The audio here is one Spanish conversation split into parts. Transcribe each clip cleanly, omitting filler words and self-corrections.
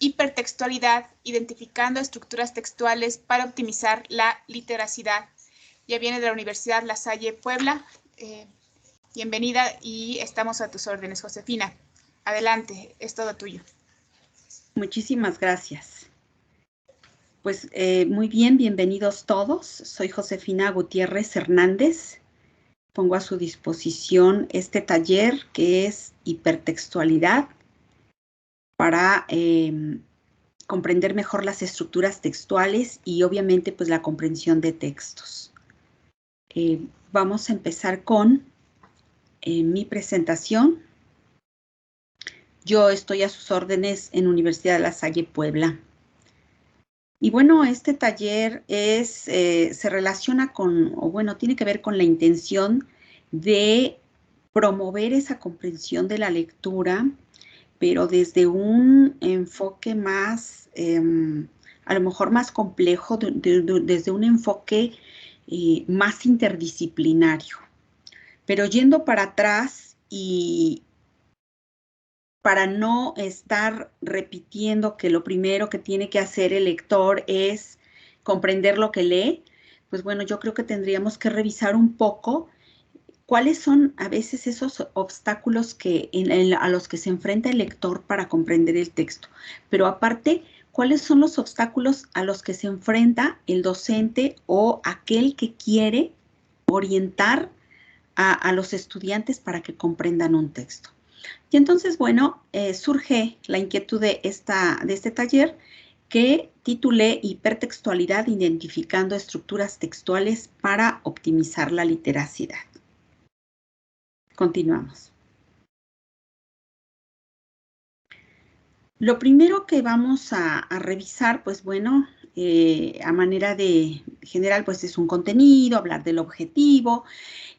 hipertextualidad, identificando estructuras textuales para optimizar la literacidad. Ya viene de la Universidad La Salle Puebla. Bienvenida y estamos a tus órdenes, Josefina. Adelante, es todo tuyo. Muchísimas gracias. Pues muy bien, bienvenidos todos. Soy Josefina Gutiérrez Hernández. Pongo a su disposición este taller que es hipertextualidad para comprender mejor las estructuras textuales y obviamente pues la comprensión de textos. Vamos a empezar con mi presentación. Yo estoy a sus órdenes en Universidad de La Salle Puebla. Y bueno, este taller se relaciona con, o bueno, tiene que ver con la intención de promover esa comprensión de la lectura, pero desde un enfoque más, a lo mejor más complejo, desde un enfoque más interdisciplinario. Pero yendo para atrás y para no estar repitiendo que lo primero que tiene que hacer el lector es comprender lo que lee, pues bueno, yo creo que tendríamos que revisar un poco cuáles son a veces esos obstáculos a los que se enfrenta el lector para comprender el texto. Pero aparte, ¿cuáles son los obstáculos a los que se enfrenta el docente o aquel que quiere orientar a los estudiantes para que comprendan un texto? Y entonces, bueno, surge la inquietud de este taller que titulé Hipertextualidad, identificando estructuras textuales para optimizar la literacidad. Continuamos. Lo primero que vamos a revisar, pues bueno, a manera de general, pues es un contenido, hablar del objetivo.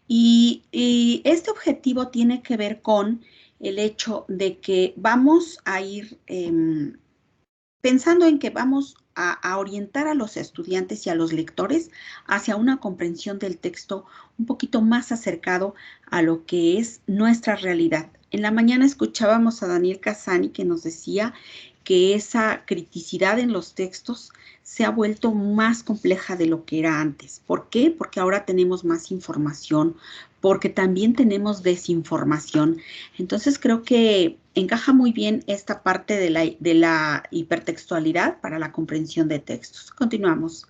Y este objetivo tiene que ver con el hecho de que vamos a ir pensando en que vamos a orientar a los estudiantes y a los lectores hacia una comprensión del texto un poquito más acercado a lo que es nuestra realidad. En la mañana escuchábamos a Daniel Cassani que nos decía que esa criticidad en los textos se ha vuelto más compleja de lo que era antes. ¿Por qué? Porque ahora tenemos más información, porque también tenemos desinformación. Entonces creo que encaja muy bien esta parte de la hipertextualidad para la comprensión de textos. Continuamos.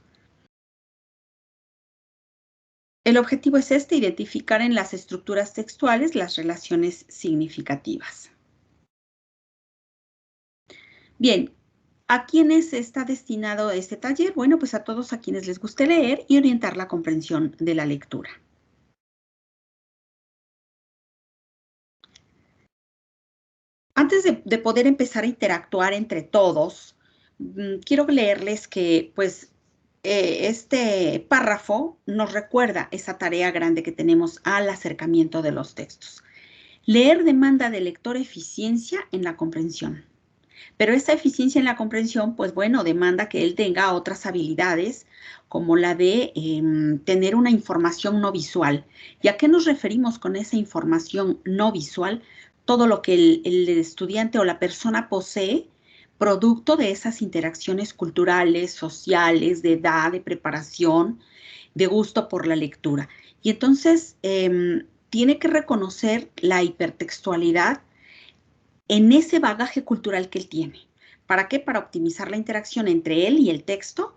El objetivo es identificar en las estructuras textuales las relaciones significativas. Bien, ¿a quiénes está destinado este taller? Bueno, pues a todos a quienes les guste leer y orientar la comprensión de la lectura. Antes de poder empezar a interactuar entre todos, quiero leerles que, pues, este párrafo nos recuerda esa tarea grande que tenemos al acercamiento de los textos. Leer demanda del lector eficiencia en la comprensión. Pero esa eficiencia en la comprensión, pues bueno, demanda que él tenga otras habilidades, como la de tener una información no visual. ¿Y a qué nos referimos con esa información no visual? Todo lo que el estudiante o la persona posee, producto de esas interacciones culturales, sociales, de edad, de preparación, de gusto por la lectura. Y entonces tiene que reconocer la hipertextualidad en ese bagaje cultural que él tiene. ¿Para qué? Para optimizar la interacción entre él y el texto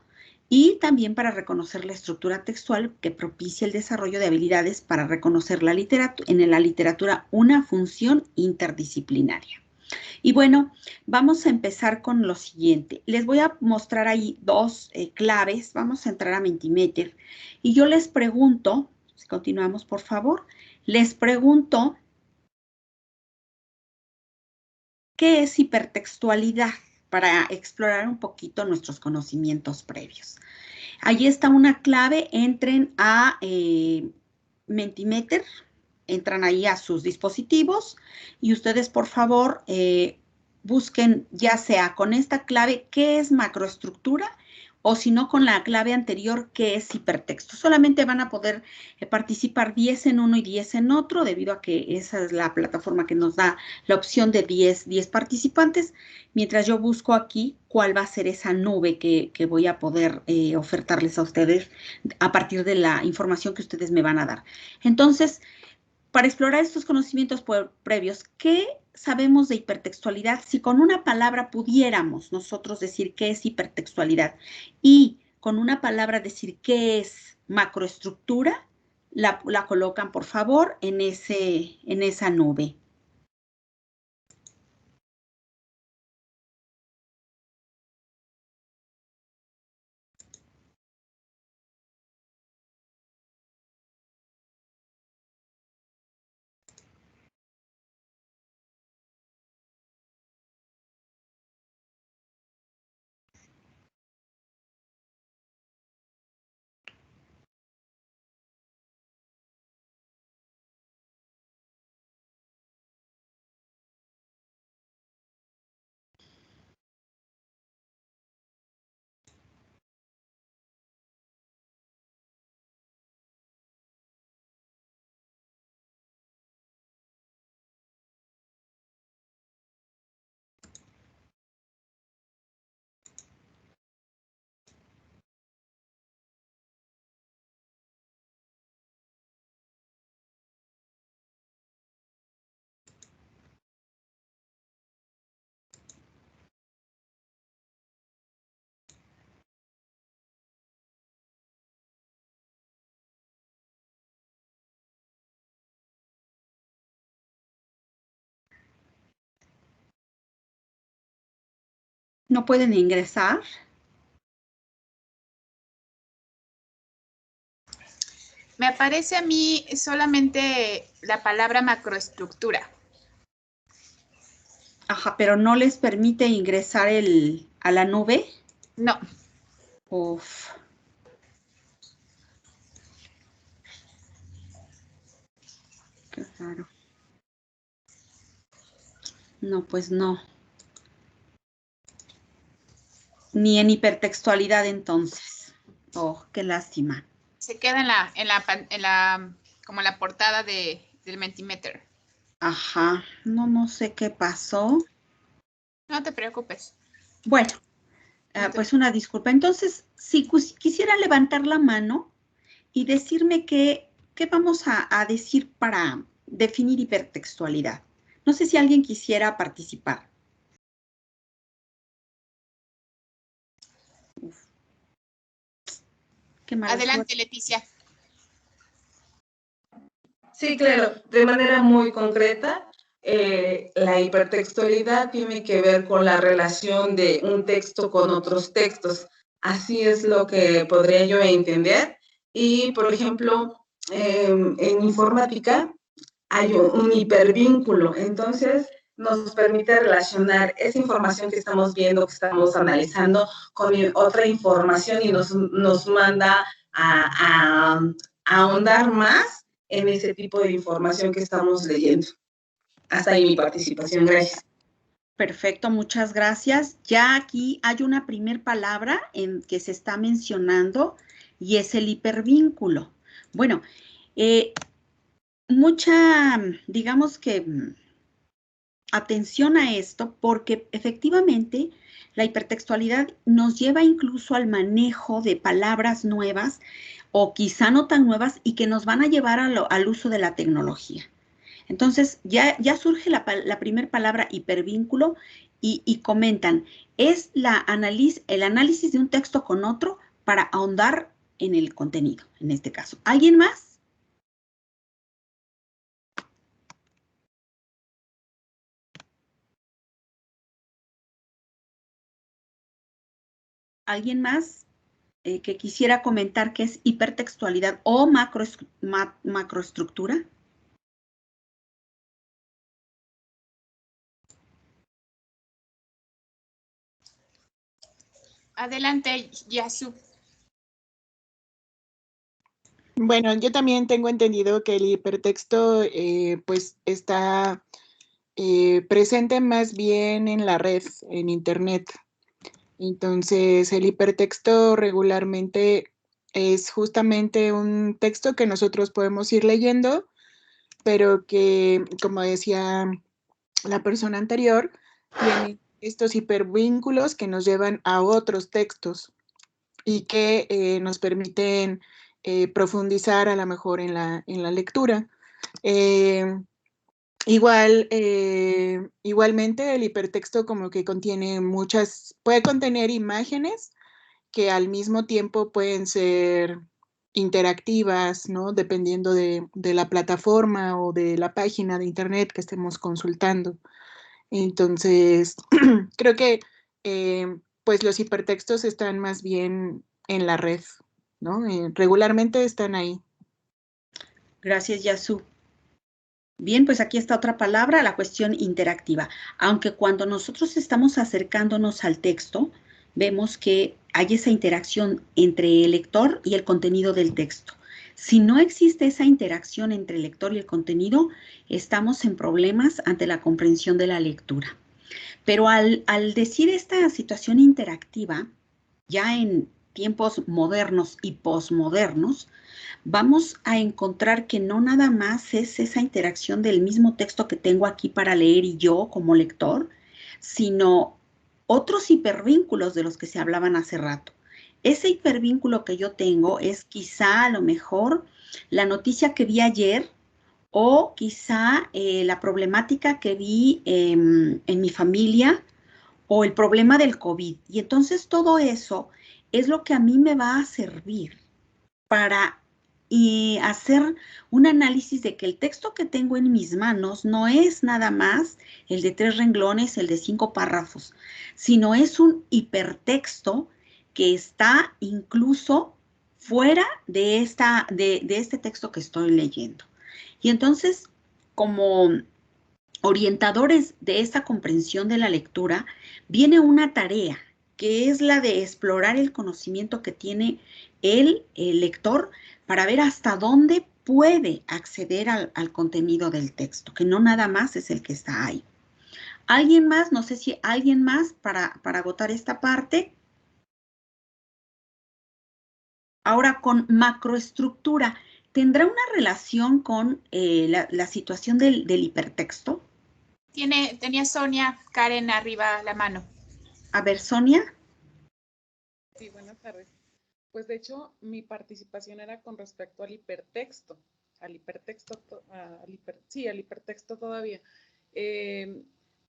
y también para reconocer la estructura textual que propicia el desarrollo de habilidades para reconocer en la literatura una función interdisciplinaria. Y bueno, vamos a empezar con lo siguiente. Les voy a mostrar ahí dos claves. Vamos a entrar a Mentimeter y yo les pregunto, si continuamos por favor, les pregunto, ¿qué es hipertextualidad? Para explorar un poquito nuestros conocimientos previos. Ahí está una clave, entren a Mentimeter, entran ahí a sus dispositivos y ustedes por favor busquen ya sea con esta clave qué es macroestructura o si no con la clave anterior, que es hipertexto. Solamente van a poder participar 10 en uno y 10 en otro, debido a que esa es la plataforma que nos da la opción de 10 participantes, mientras yo busco aquí cuál va a ser esa nube que voy a poder ofertarles a ustedes a partir de la información que ustedes me van a dar. Entonces, para explorar estos conocimientos previos, ¿qué sabemos de hipertextualidad? Si con una palabra pudiéramos nosotros decir qué es hipertextualidad y con una palabra decir qué es macroestructura, la colocan, por favor, en esa nube. ¿No pueden ingresar? Me aparece a mí solamente la palabra macroestructura. Ajá, pero no les permite ingresar a la nube. No. Uf. Qué raro. No, pues no. Ni en hipertextualidad entonces. Oh, qué lástima. Se queda como la portada del Mentimeter. Ajá, no sé qué pasó. No te preocupes. Bueno, pues una disculpa. Entonces, si quisiera levantar la mano y decirme qué vamos a decir para definir hipertextualidad. No sé si alguien quisiera participar. Uf. Qué mala Adelante, suerte. Leticia. Sí, claro, de manera muy concreta, la hipertextualidad tiene que ver con la relación de un texto con otros textos. Así es lo que podría yo entender. Y, por ejemplo, en informática hay un hipervínculo. Entonces, nos permite relacionar esa información que estamos viendo, que estamos analizando, con otra información y nos manda a ahondar más en ese tipo de información que estamos leyendo. Hasta ahí mi participación. Gracias. Perfecto, muchas gracias. Ya aquí hay una primer palabra en que se está mencionando y es el hipervínculo. Bueno, mucha, digamos que, atención a esto porque efectivamente la hipertextualidad nos lleva incluso al manejo de palabras nuevas o quizá no tan nuevas y que nos van a llevar al uso de la tecnología. Entonces, ya surge la primera palabra hipervínculo y comentan, es el análisis de un texto con otro para ahondar en el contenido, en este caso. ¿Alguien más? ¿Alguien más que quisiera comentar qué es hipertextualidad o macroestructura? Adelante, Yasu. Bueno, yo también tengo entendido que el hipertexto pues está presente más bien en la red, en Internet. Entonces, el hipertexto regularmente es justamente un texto que nosotros podemos ir leyendo, pero que, como decía la persona anterior, tiene estos hipervínculos que nos llevan a otros textos y que nos permiten profundizar a lo mejor en la lectura. Igualmente el hipertexto como que contiene puede contener imágenes que al mismo tiempo pueden ser interactivas, ¿no? Dependiendo de la plataforma o de la página de internet que estemos consultando. Entonces, creo que pues los hipertextos están más bien en la red, ¿no? Regularmente están ahí. Gracias, Yasu. Bien, pues aquí está otra palabra, la cuestión interactiva. Aunque cuando nosotros estamos acercándonos al texto, vemos que hay esa interacción entre el lector y el contenido del texto. Si no existe esa interacción entre el lector y el contenido, estamos en problemas ante la comprensión de la lectura. Pero al decir esta situación interactiva, ya en tiempos modernos y posmodernos, vamos a encontrar que no nada más es esa interacción del mismo texto que tengo aquí para leer y yo como lector, sino otros hipervínculos de los que se hablaban hace rato. Ese hipervínculo que yo tengo es quizá a lo mejor la noticia que vi ayer o quizá la problemática que vi en mi familia o el problema del COVID. Y entonces todo eso es lo que a mí me va a servir para hacer un análisis de que el texto que tengo en mis manos no es nada más el de 3 renglones, el de 5 párrafos, sino es un hipertexto que está incluso fuera de este texto que estoy leyendo. Y entonces, como orientadores de esta comprensión de la lectura, viene una tarea que es la de explorar el conocimiento que tiene el lector para ver hasta dónde puede acceder al contenido del texto, que no nada más es el que está ahí. ¿Alguien más? No sé si alguien más para agotar esta parte. Ahora, con macroestructura, ¿tendrá una relación con la situación del hipertexto? Tenía Sonia Karen arriba la mano. A ver, Sonia. Sí, buenas tardes. Pues de hecho, mi participación era con respecto al hipertexto, al hipertexto todavía.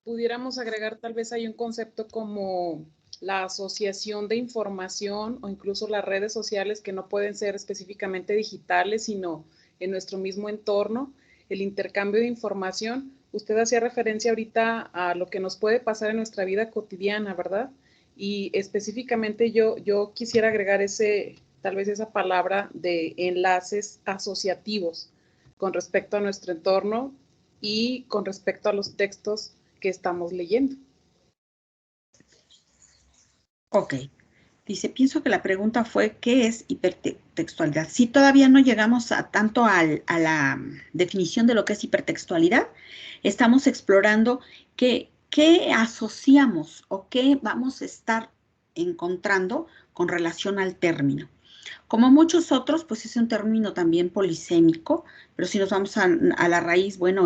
Pudiéramos agregar tal vez hay un concepto como la asociación de información o incluso las redes sociales que no pueden ser específicamente digitales, sino en nuestro mismo entorno, el intercambio de información. Usted hacía referencia ahorita a lo que nos puede pasar en nuestra vida cotidiana, ¿verdad? Y específicamente yo quisiera agregar tal vez esa palabra de enlaces asociativos con respecto a nuestro entorno y con respecto a los textos que estamos leyendo. Ok. Dice, pienso que la pregunta fue, ¿qué es hipertextualidad? Si todavía no llegamos tanto a la definición de lo que es hipertextualidad, estamos explorando qué asociamos o qué vamos a estar encontrando con relación al término. Como muchos otros, pues es un término también polisémico, pero si nos vamos a la raíz, bueno,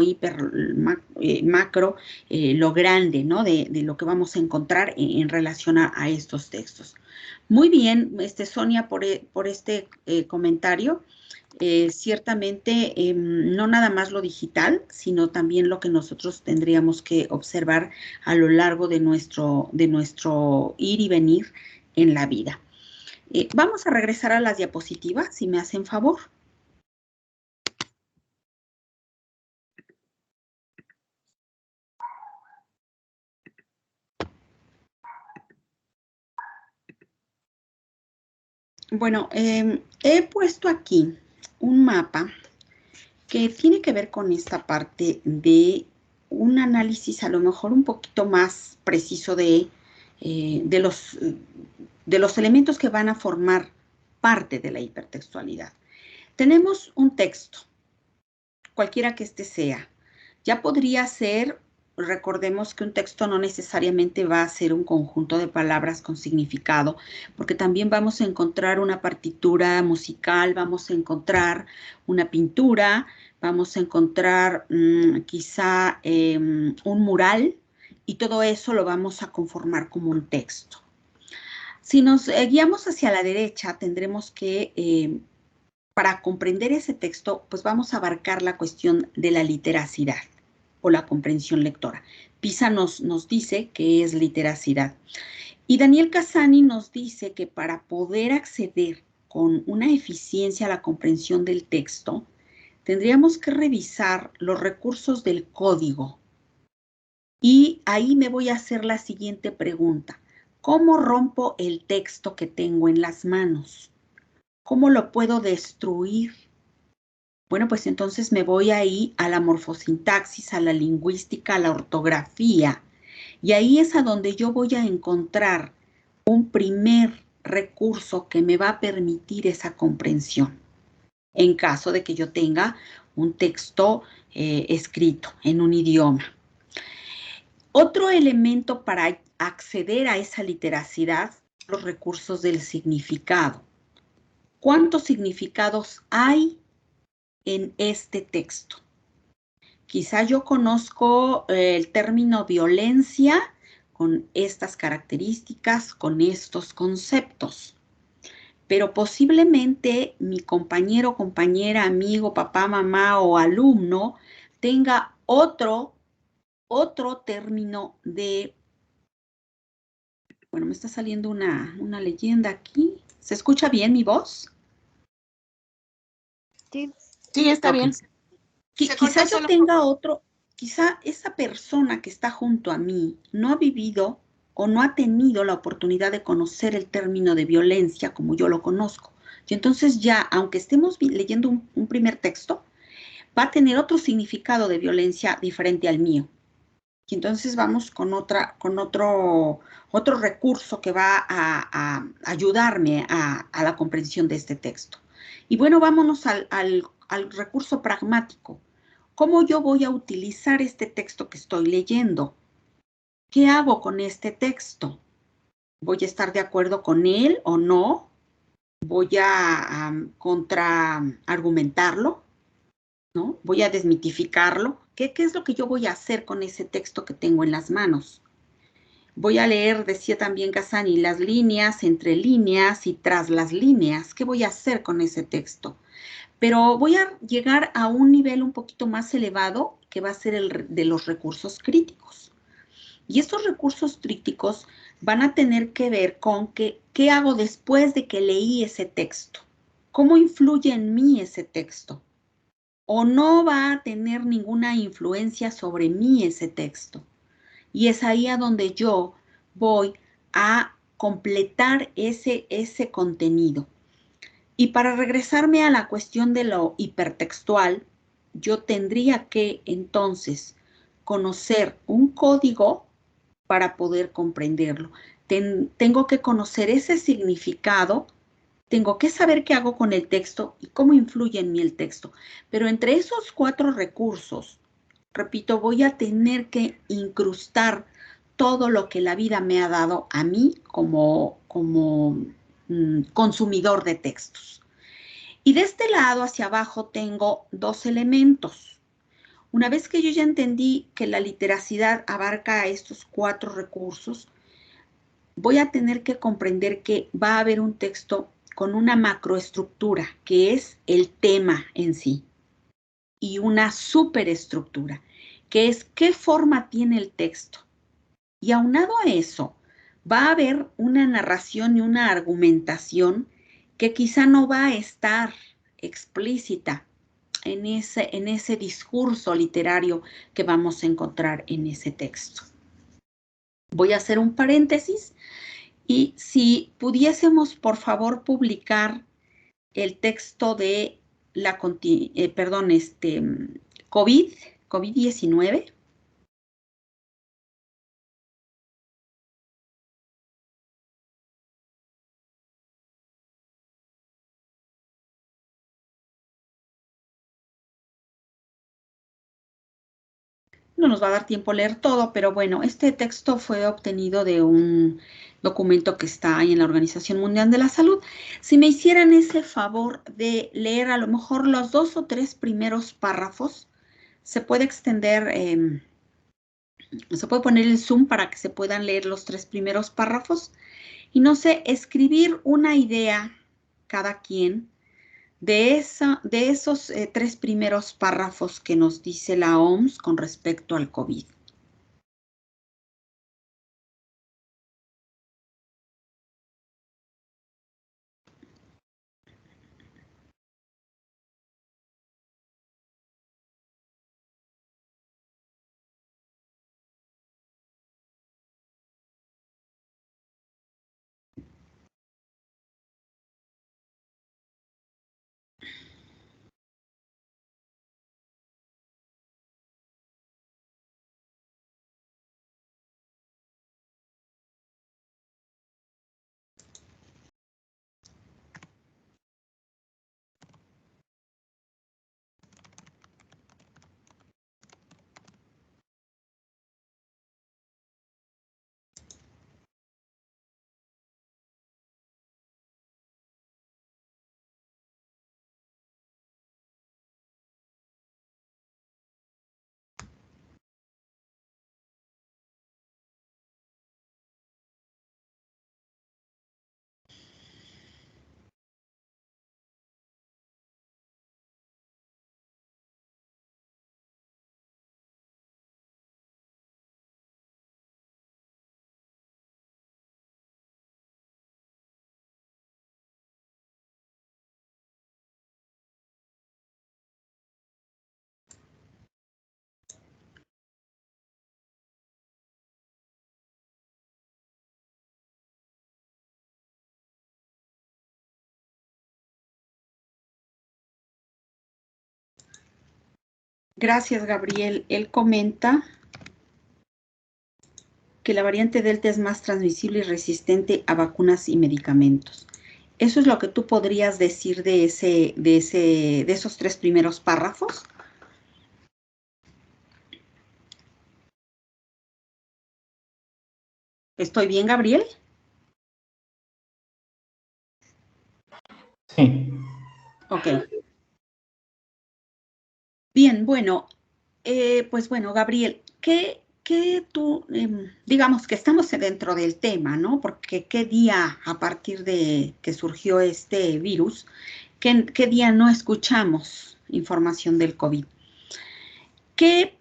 macro, lo grande, ¿no? De lo que vamos a encontrar en relación a estos textos. Muy bien, Sonia, por este comentario. Ciertamente, no nada más lo digital, sino también lo que nosotros tendríamos que observar a lo largo de nuestro ir y venir en la vida. Vamos a regresar a las diapositivas, si me hacen favor. Bueno, he puesto aquí un mapa que tiene que ver con esta parte de un análisis a lo mejor un poquito más preciso de los elementos que van a formar parte de la hipertextualidad. Tenemos un texto, cualquiera que este sea. Ya podría ser recordemos que un texto no necesariamente va a ser un conjunto de palabras con significado, porque también vamos a encontrar una partitura musical, vamos a encontrar una pintura, vamos a encontrar quizá un mural, y todo eso lo vamos a conformar como un texto. Si nos guiamos hacia la derecha, tendremos que, para comprender ese texto, pues vamos a abarcar la cuestión de la literacidad o la comprensión lectora. PISA nos dice que es literacidad. Y Daniel Cassani nos dice que para poder acceder con una eficiencia a la comprensión del texto, tendríamos que revisar los recursos del código. Y ahí me voy a hacer la siguiente pregunta. ¿Cómo rompo el texto que tengo en las manos? ¿Cómo lo puedo destruir? Bueno, pues entonces me voy ahí a la morfosintaxis, a la lingüística, a la ortografía. Y ahí es a donde yo voy a encontrar un primer recurso que me va a permitir esa comprensión, en caso de que yo tenga un texto escrito en un idioma. Otro elemento para acceder a esa literacidad, los recursos del significado. ¿Cuántos significados hay en este texto? Quizá yo conozco el término violencia con estas características, con estos conceptos, pero posiblemente mi compañero, compañera, amigo, papá, mamá o alumno tenga otro término de... Bueno, me está saliendo una leyenda aquí. ¿Se escucha bien mi voz? Sí, está Ok. bien. Quizá yo tenga otro, quizá esa persona que está junto a mí no ha vivido o no ha tenido la oportunidad de conocer el término de violencia como yo lo conozco. Y entonces ya, aunque estemos leyendo un primer texto, va a tener otro significado de violencia diferente al mío. Y entonces vamos con otro recurso que va a ayudarme a la comprensión de este texto. Y bueno, vámonos al recurso pragmático. ¿Cómo yo voy a utilizar este texto que estoy leyendo? ¿Qué hago con este texto? ¿Voy a estar de acuerdo con él o no? ¿Voy a contraargumentarlo? ¿No? ¿Voy a desmitificarlo? ¿Qué es lo que yo voy a hacer con ese texto que tengo en las manos? Voy a leer, decía también Cassani, las líneas, entre líneas y tras las líneas. ¿Qué voy a hacer con ese texto? Pero voy a llegar a un nivel un poquito más elevado, que va a ser el de los recursos críticos. Y estos recursos críticos van a tener que ver con qué hago después de que leí ese texto. ¿Cómo influye en mí ese texto? ¿O no va a tener ninguna influencia sobre mí ese texto? Y es ahí a donde yo voy a completar ese contenido. Y para regresarme a la cuestión de lo hipertextual, yo tendría que entonces conocer un código para poder comprenderlo. Tengo que conocer ese significado, tengo que saber qué hago con el texto y cómo influye en mí el texto. Pero entre esos 4 recursos, repito, voy a tener que incrustar todo lo que la vida me ha dado a mí como consumidor de textos. Y de este lado hacia abajo tengo 2 elementos. Una vez que yo ya entendí que la literacidad abarca a estos 4 recursos, voy a tener que comprender que va a haber un texto con una macroestructura, que es el tema en sí, y una superestructura, que es qué forma tiene el texto. Y aunado a eso, va a haber una narración y una argumentación que quizá no va a estar explícita en ese discurso literario que vamos a encontrar en ese texto. Voy a hacer un paréntesis y si pudiésemos, por favor, publicar el texto de la, COVID-19. No nos va a dar tiempo a leer todo, pero bueno, este texto fue obtenido de un documento que está ahí en la Organización Mundial de la Salud. Si me hicieran ese favor de leer a lo mejor los 2 o 3 primeros párrafos, se puede extender, se puede poner el zoom para que se puedan leer los 3 primeros párrafos. Y no sé, escribir una idea cada quien de esos 3 primeros párrafos que nos dice la OMS con respecto al COVID. Gracias, Gabriel. Él comenta que la variante Delta es más transmisible y resistente a vacunas y medicamentos. ¿Eso es lo que tú podrías decir de esos 3 primeros párrafos? ¿Estoy bien, Gabriel? Sí. Ok. Bien, bueno, pues bueno, Gabriel, ¿qué tú, digamos que estamos dentro del tema, ¿no? Porque qué día, a partir de que surgió este virus, qué día no escuchamos información del COVID? ¿Qué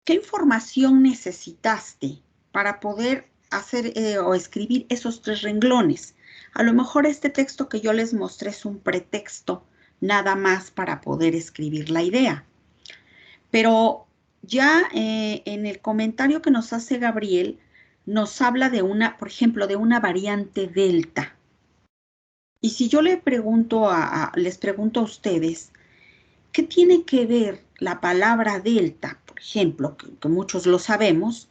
información necesitaste para poder hacer o escribir esos 3 renglones? A lo mejor este texto que yo les mostré es un pretexto nada más para poder escribir la idea. Pero ya en el comentario que nos hace Gabriel, nos habla de por ejemplo, de una variante Delta. Y si yo les pregunto a ustedes, ¿qué tiene que ver la palabra Delta, por ejemplo, que muchos lo sabemos?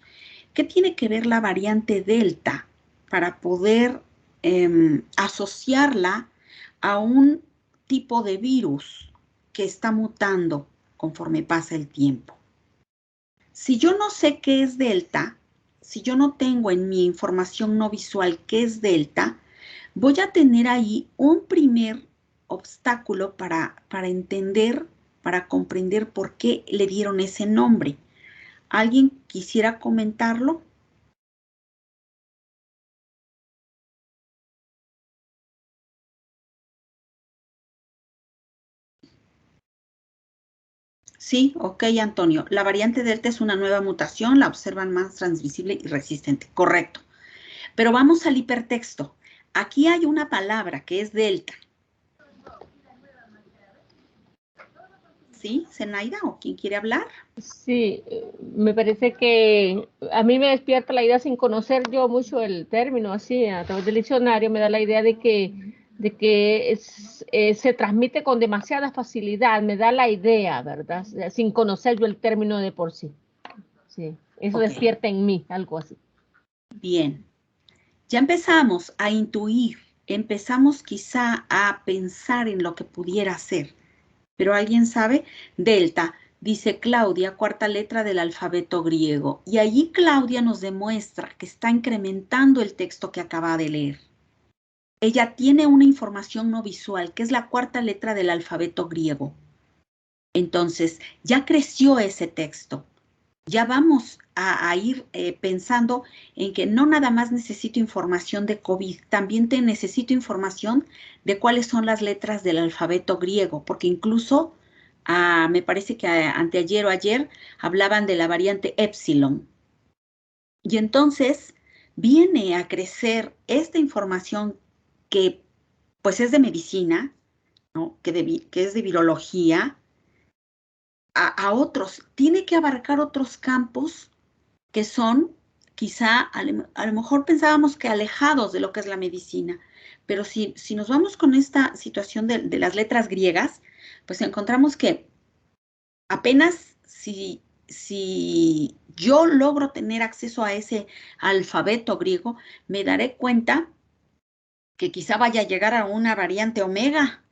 ¿Qué tiene que ver la variante Delta para poder asociarla a un tipo de virus que está mutando conforme pasa el tiempo? Si yo no sé qué es Delta, si yo no tengo en mi información no visual qué es Delta, voy a tener ahí un primer obstáculo para entender, para comprender por qué le dieron ese nombre. ¿Alguien quisiera comentarlo? Sí, ok, Antonio. La variante Delta es una nueva mutación, la observan más transmisible y resistente. Correcto. Pero vamos al hipertexto. Aquí hay una palabra que es Delta. ¿Sí, Zenaida? ¿O quién quiere hablar? Sí, me parece que a mí me despierta la idea, sin conocer yo mucho el término, así a través del diccionario, me da la idea de que se transmite con demasiada facilidad, me da la idea, ¿verdad? Sin conocer yo el término de por sí. Sí, eso Ok. despierta en mí algo así. Bien. Ya empezamos a intuir, empezamos quizá a pensar en lo que pudiera ser. Pero ¿alguien sabe? Delta. Dice Claudia, cuarta letra del alfabeto griego. Y allí Claudia nos demuestra que está incrementando el texto que acaba de leer. Ella tiene una información no visual, que es la cuarta letra del alfabeto griego. Entonces, ya creció ese texto. Ya vamos a ir pensando en que no nada más necesito información de COVID, también necesito información de cuáles son las letras del alfabeto griego, porque incluso me parece que anteayer o ayer hablaban de la variante Epsilon. Y entonces viene a crecer esta información que pues es de medicina, ¿no? que es de virología, a otros, tiene que abarcar otros campos que son quizá, a lo mejor pensábamos que alejados de lo que es la medicina, pero si nos vamos con esta situación de las letras griegas, pues encontramos que apenas si yo logro tener acceso a ese alfabeto griego, me daré cuenta que quizá vaya a llegar a una variante omega,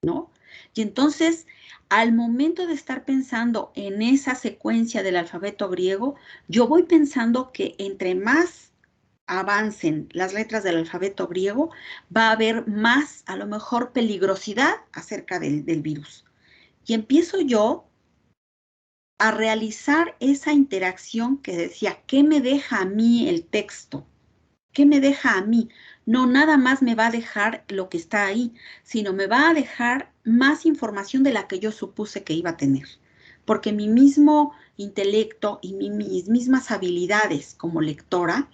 ¿no? Y entonces, al momento de estar pensando en esa secuencia del alfabeto griego, yo voy pensando que entre más avancen las letras del alfabeto griego, va a haber más, a lo mejor, peligrosidad acerca del virus. Y empiezo yo a realizar esa interacción que decía, ¿qué me deja a mí el texto? ¿Qué me deja a mí? No nada más me va a dejar lo que está ahí, sino me va a dejar más información de la que yo supuse que iba a tener. Porque mi mismo intelecto y mis mismas habilidades como lectora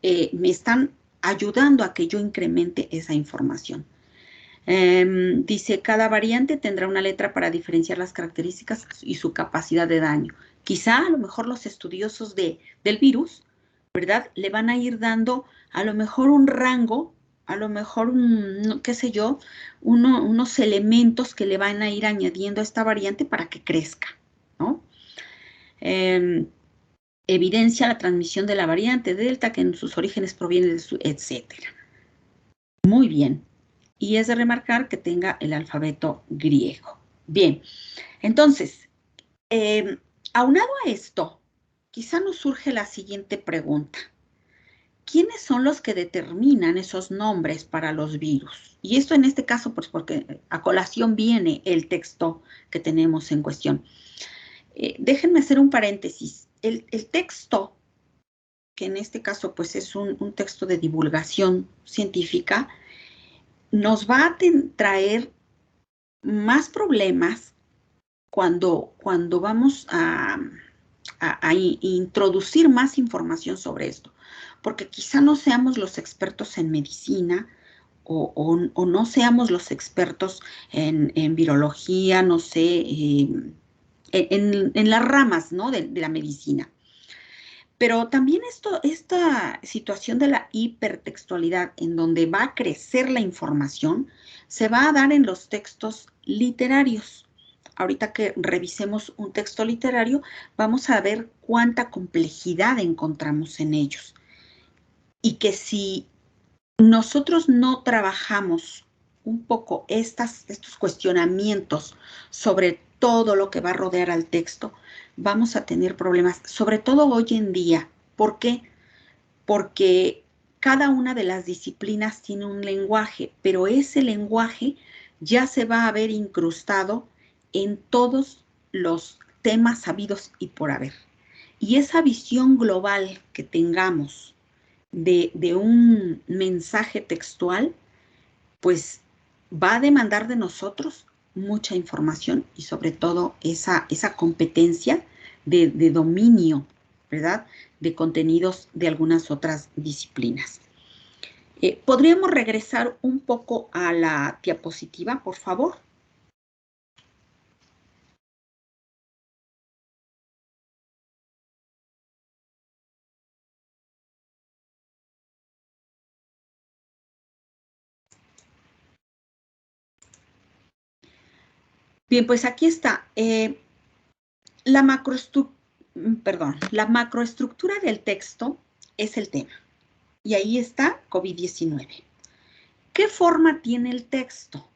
me están ayudando a que yo incremente esa información. Dice, cada variante tendrá una letra para diferenciar las características y su capacidad de daño. Quizá a lo mejor los estudiosos del virus, ¿verdad? Le van a ir dando a lo mejor un rango, a lo mejor, qué sé yo, unos elementos que le van a ir añadiendo a esta variante para que crezca, ¿no? Evidencia la transmisión de la variante Delta, que en sus orígenes proviene de su, etcétera. Muy bien. Y es de remarcar que tenga el alfabeto griego. Bien, entonces, aunado a esto, quizá nos surge la siguiente pregunta. ¿Quiénes son los que determinan esos nombres para los virus? Y esto en este caso, pues porque a colación viene el texto que tenemos en cuestión. Déjenme hacer un paréntesis. El texto, que en este caso pues es un texto de divulgación científica, nos va a traer más problemas cuando vamos a introducir más información sobre esto, porque quizá no seamos los expertos en medicina o no seamos los expertos en virología, no sé, en las ramas, ¿no? de la medicina. Pero también esta situación de la hipertextualidad, en donde va a crecer la información, se va a dar en los textos literarios. Ahorita que revisemos un texto literario, vamos a ver cuánta complejidad encontramos en ellos. Y que si nosotros no trabajamos un poco estos cuestionamientos sobre todo lo que va a rodear al texto, vamos a tener problemas, sobre todo hoy en día. ¿Por qué? Porque cada una de las disciplinas tiene un lenguaje, pero ese lenguaje ya se va a ver incrustado en todos los temas habidos y por haber. Y esa visión global que tengamos de un mensaje textual, pues va a demandar de nosotros mucha información y sobre todo esa competencia de dominio, ¿verdad? De contenidos de algunas otras disciplinas. ¿Podríamos regresar un poco a la diapositiva, por favor? Bien, pues aquí está. La macroestructura del texto es el tema. Y ahí está COVID-19. ¿Qué forma tiene el texto?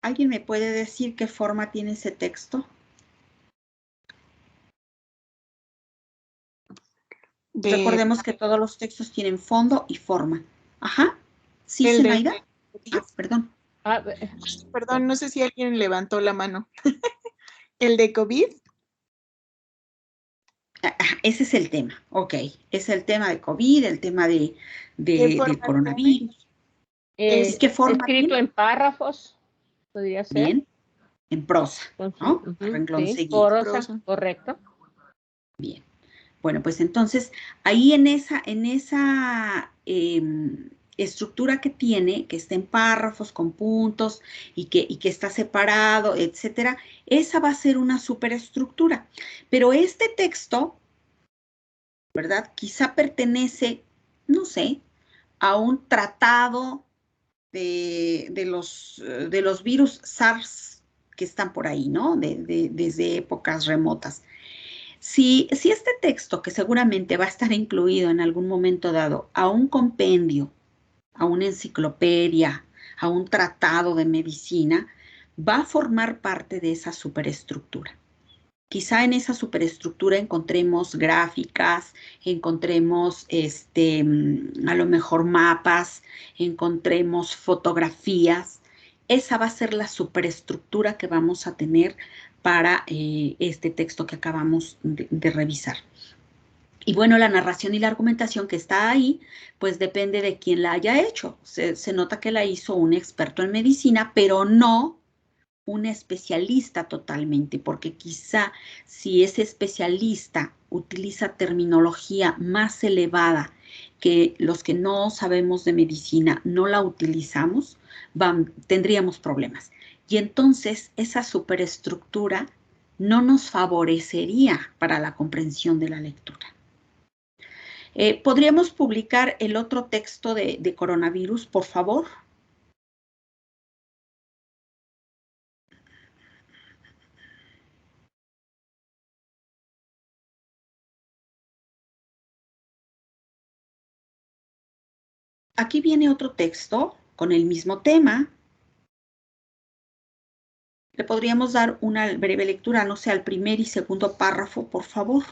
¿Alguien me puede decir qué forma tiene ese texto? Recordemos que todos los textos tienen fondo y forma. Ajá. ¿Sí, Zenaida? Perdón. Perdón, no sé si alguien levantó la mano. ¿El de COVID? Ese es el tema, ok. Es el tema de COVID, el tema del coronavirus. ¿Qué forma escrito tiene? En párrafos, podría ser. Bien, en prosa, ¿no? Renglón sí, seguido. prosa, correcto. Bien. Bueno, pues entonces, ahí en esa estructura que tiene, que está en párrafos con puntos y que está separado, etcétera, esa va a ser una superestructura. Pero este texto, ¿verdad? Quizá pertenece, no sé, a un tratado de los virus SARS que están por ahí, ¿no? Desde épocas remotas. Si este texto, que seguramente va a estar incluido en algún momento dado a un compendio, a una enciclopedia, a un tratado de medicina, va a formar parte de esa superestructura. Quizá en esa superestructura encontremos gráficas, encontremos a lo mejor mapas, encontremos fotografías. Esa va a ser la superestructura que vamos a tener para este texto que acabamos de revisar. Y bueno, la narración y la argumentación que está ahí, pues depende de quién la haya hecho. Se nota que la hizo un experto en medicina, pero no un especialista totalmente, porque quizá si ese especialista utiliza terminología más elevada que los que no sabemos de medicina no la utilizamos, tendríamos problemas. Y entonces esa superestructura no nos favorecería para la comprensión de la lectura. ¿Podríamos publicar el otro texto de coronavirus, por favor? Aquí viene otro texto con el mismo tema. Le podríamos dar una breve lectura, no sé, al primer y segundo párrafo, por favor.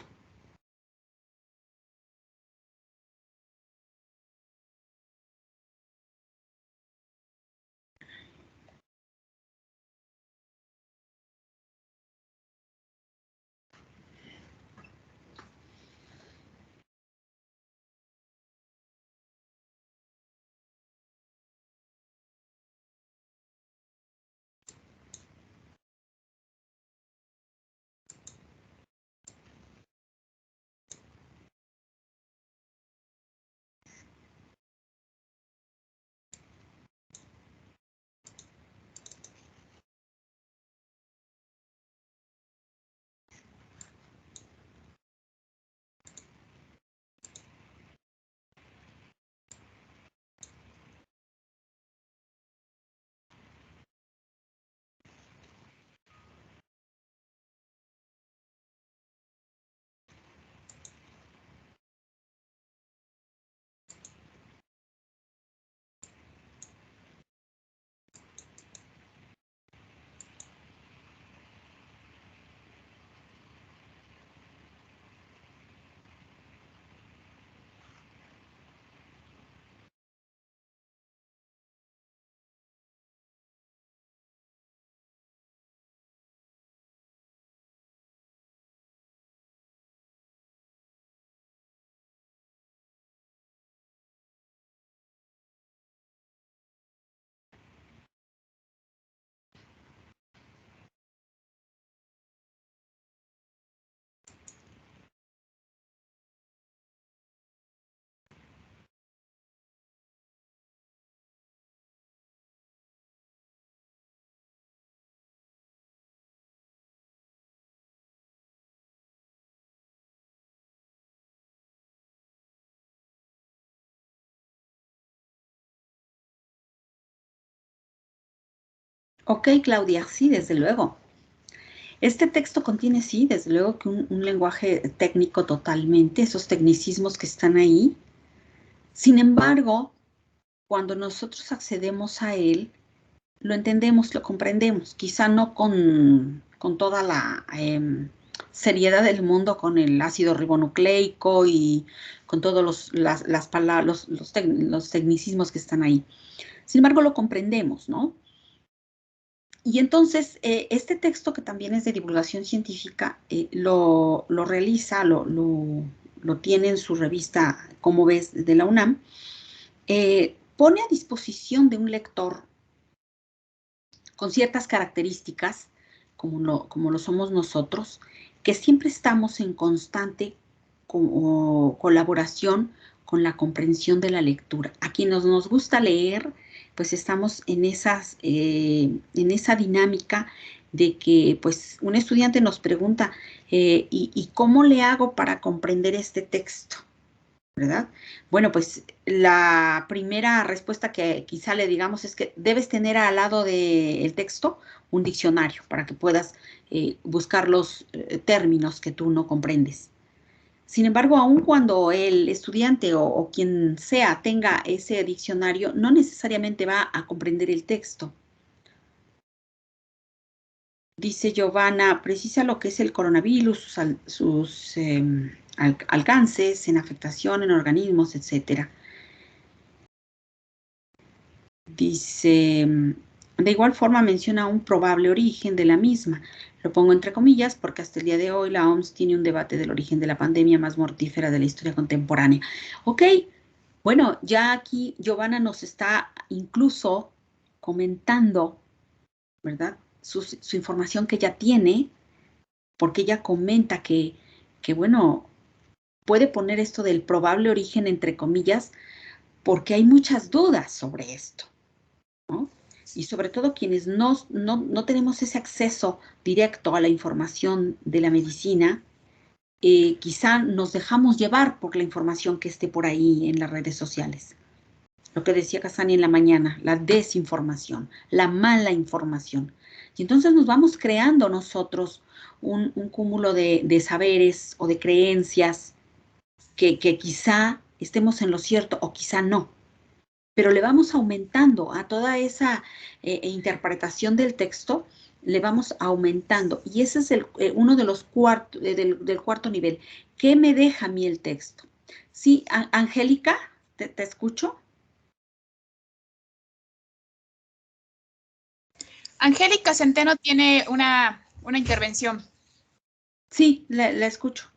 Ok, Claudia, sí, desde luego. Este texto contiene, sí, desde luego que un lenguaje técnico totalmente, esos tecnicismos que están ahí. Sin embargo, cuando nosotros accedemos a él, lo entendemos, lo comprendemos, quizá no con toda la seriedad del mundo, con el ácido ribonucleico y con todos las palabras, los tecnicismos que están ahí. Sin embargo, lo comprendemos, ¿no? Y entonces, este texto, que también es de divulgación científica, lo realiza, lo tiene en su revista, como ves, de la UNAM, pone a disposición de un lector con ciertas características, como lo somos nosotros, que siempre estamos en constante colaboración con la comprensión de la lectura. A quienes nos gusta leer, pues estamos en esa dinámica de que pues un estudiante nos pregunta, ¿y cómo le hago para comprender este texto? ¿Verdad? Bueno, pues la primera respuesta que quizá le digamos es que debes tener al lado del texto un diccionario para que puedas buscar los términos que tú no comprendes. Sin embargo, aun cuando el estudiante o quien sea tenga ese diccionario, no necesariamente va a comprender el texto. Dice Giovanna, precisa lo que es el coronavirus, sus alcances en afectación en organismos, etcétera. Dice, de igual forma menciona un probable origen de la misma. Lo pongo entre comillas porque hasta el día de hoy la OMS tiene un debate del origen de la pandemia más mortífera de la historia contemporánea. Ok, bueno, ya aquí Giovanna nos está incluso comentando, ¿verdad? Su información que ya tiene, porque ella comenta que, bueno, puede poner esto del probable origen entre comillas, porque hay muchas dudas sobre esto, ¿no? Y sobre todo quienes no tenemos ese acceso directo a la información de la medicina, quizá nos dejamos llevar por la información que esté por ahí en las redes sociales. Lo que decía Casani en la mañana, la desinformación, la mala información. Y entonces nos vamos creando nosotros un cúmulo de saberes o de creencias que quizá estemos en lo cierto o quizá no. Pero le vamos aumentando a toda esa interpretación del texto, le vamos aumentando. Y ese es uno de los del cuarto nivel. ¿Qué me deja a mí el texto? Sí, Angélica, ¿te escucho? Angélica Centeno tiene una intervención. Sí, la escucho.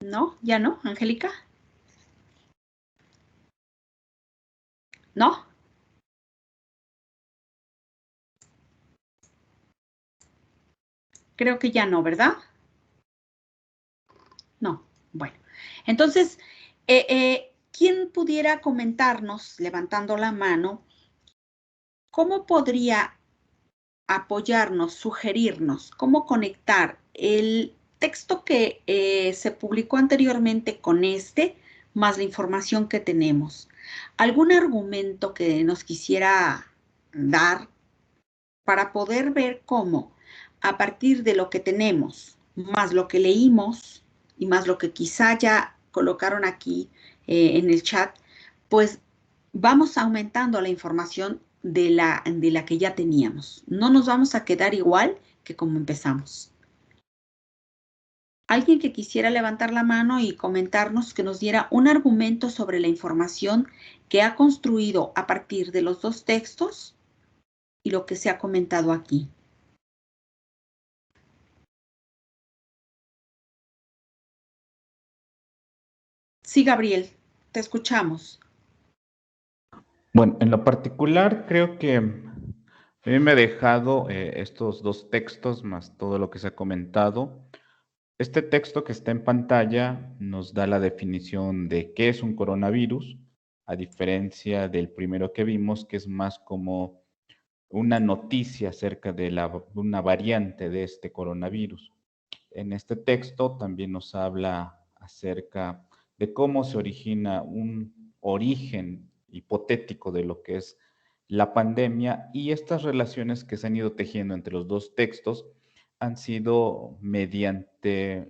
¿No? ¿Ya no, Angélica? ¿No? Creo que ya no, ¿verdad? No. Bueno, entonces, ¿quién pudiera comentarnos, levantando la mano, cómo podría apoyarnos, sugerirnos, cómo conectar el texto que se publicó anteriormente con este, más la información que tenemos? ¿Algún argumento que nos quisiera dar para poder ver cómo, a partir de lo que tenemos, más lo que leímos y más lo que quizá ya colocaron aquí en el chat, pues vamos aumentando la información de la que ya teníamos? No nos vamos a quedar igual que como empezamos. Alguien que quisiera levantar la mano y comentarnos, que nos diera un argumento sobre la información que ha construido a partir de los dos textos y lo que se ha comentado aquí. Sí, Gabriel, te escuchamos. Bueno, en lo particular creo que a mí me ha dejado estos dos textos más todo lo que se ha comentado. Este texto que está en pantalla nos da la definición de qué es un coronavirus, a diferencia del primero que vimos, que es más como una noticia acerca de una variante de este coronavirus. En este texto también nos habla acerca de cómo se origina un origen hipotético de lo que es la pandemia, y estas relaciones que se han ido tejiendo entre los dos textos han sido mediante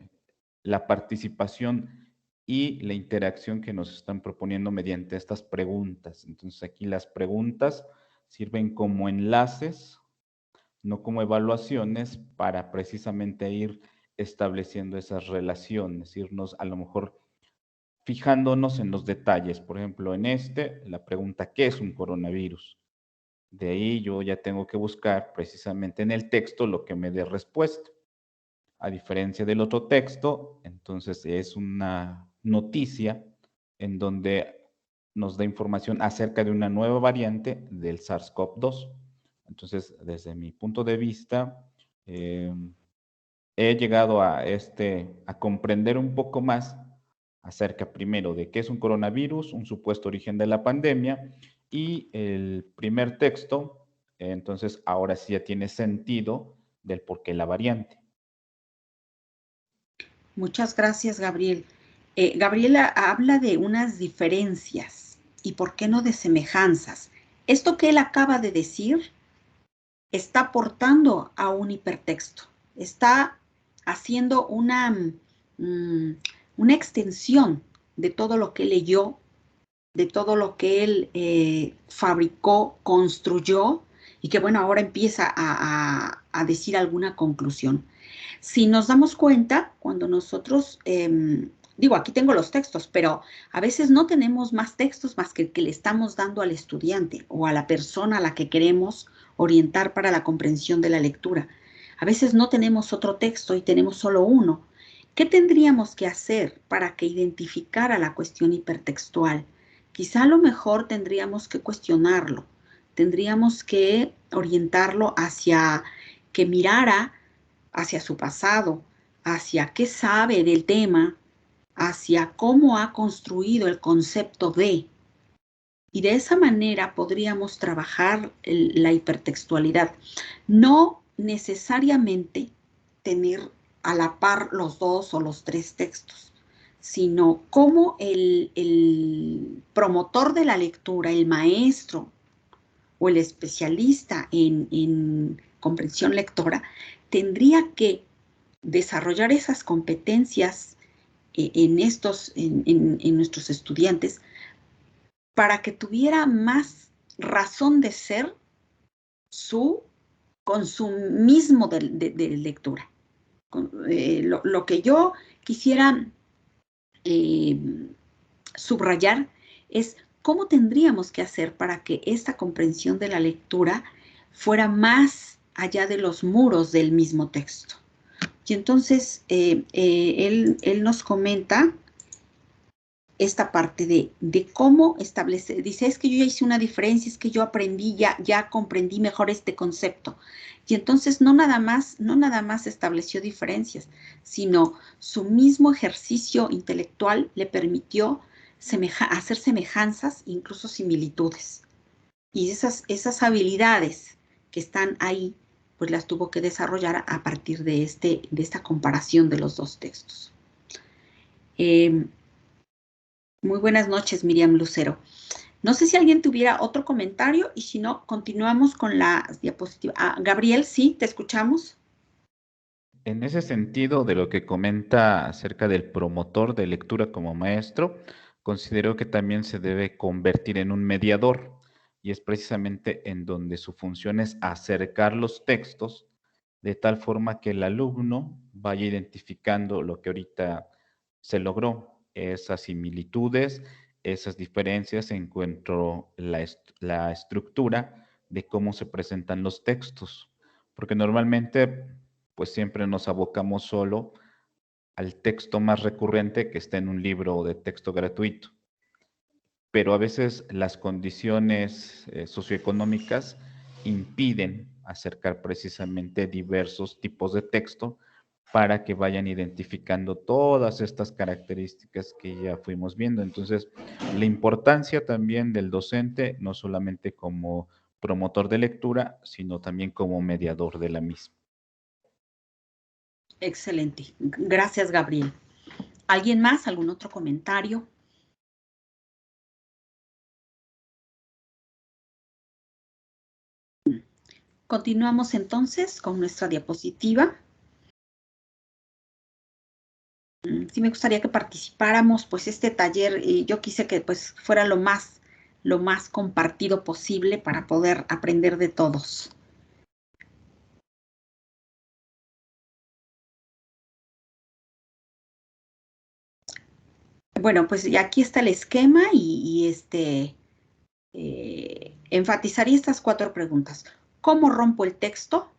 la participación y la interacción que nos están proponiendo mediante estas preguntas. Entonces aquí las preguntas sirven como enlaces, no como evaluaciones, para precisamente ir estableciendo esas relaciones, irnos a lo mejor fijándonos en los detalles. Por ejemplo, en la pregunta, ¿qué es un coronavirus? De ahí yo ya tengo que buscar precisamente en el texto lo que me dé respuesta. A diferencia del otro texto, entonces es una noticia en donde nos da información acerca de una nueva variante del SARS-CoV-2. Entonces, desde mi punto de vista, he llegado a comprender un poco más acerca primero de qué es un coronavirus, un supuesto origen de la pandemia, y el primer texto, entonces ahora sí ya tiene sentido del por qué la variante. Muchas gracias, Gabriel. Gabriela habla de unas diferencias y por qué no de semejanzas. Esto que él acaba de decir está aportando a un hipertexto, está haciendo una extensión de todo lo que leyó, de todo lo que él fabricó, construyó, y que bueno, ahora empieza a decir alguna conclusión. Si nos damos cuenta, cuando nosotros, digo, aquí tengo los textos, pero a veces no tenemos más textos más que el que le estamos dando al estudiante o a la persona a la que queremos orientar para la comprensión de la lectura. A veces no tenemos otro texto y tenemos solo uno. ¿Qué tendríamos que hacer para que identificara la cuestión hipertextual? Quizá a lo mejor tendríamos que cuestionarlo, tendríamos que orientarlo hacia que mirara hacia su pasado, hacia qué sabe del tema, hacia cómo ha construido el concepto de. Y de esa manera podríamos trabajar la hipertextualidad. No necesariamente tener a la par los dos o los tres textos, sino cómo el promotor de la lectura, el maestro o el especialista en comprensión lectora, tendría que desarrollar esas competencias en nuestros estudiantes para que tuviera más razón de ser su consumismo de lectura. Lo que yo quisiera subrayar es cómo tendríamos que hacer para que esta comprensión de la lectura fuera más allá de los muros del mismo texto. Y entonces él nos comenta esta parte de cómo establecer, dice, es que yo ya hice una diferencia, es que yo aprendí, ya comprendí mejor este concepto. Y entonces no nada más estableció diferencias, sino su mismo ejercicio intelectual le permitió hacer semejanzas, incluso similitudes. Y esas habilidades que están ahí, pues las tuvo que desarrollar a partir de esta comparación de los dos textos. Muy buenas noches, Miriam Lucero. No sé si alguien tuviera otro comentario y si no, continuamos con la diapositiva. Gabriel, sí, te escuchamos. En ese sentido, de lo que comenta acerca del promotor de lectura como maestro, considero que también se debe convertir en un mediador, y es precisamente en donde su función es acercar los textos de tal forma que el alumno vaya identificando lo que ahorita se logró, esas similitudes, esas diferencias, encuentro la estructura de cómo se presentan los textos, porque normalmente pues siempre nos abocamos solo al texto más recurrente que está en un libro de texto gratuito. Pero a veces las condiciones socioeconómicas impiden acercar precisamente diversos tipos de texto para que vayan identificando todas estas características que ya fuimos viendo. Entonces, la importancia también del docente, no solamente como promotor de lectura, sino también como mediador de la misma. Excelente. Gracias, Gabriel. ¿Alguien más? ¿Algún otro comentario? Continuamos entonces con nuestra diapositiva. Sí me gustaría que participáramos, pues este taller, yo quise que pues fuera lo más compartido posible para poder aprender de todos. Bueno, pues aquí está el esquema y enfatizaría estas 4 preguntas. ¿Cómo rompo el texto?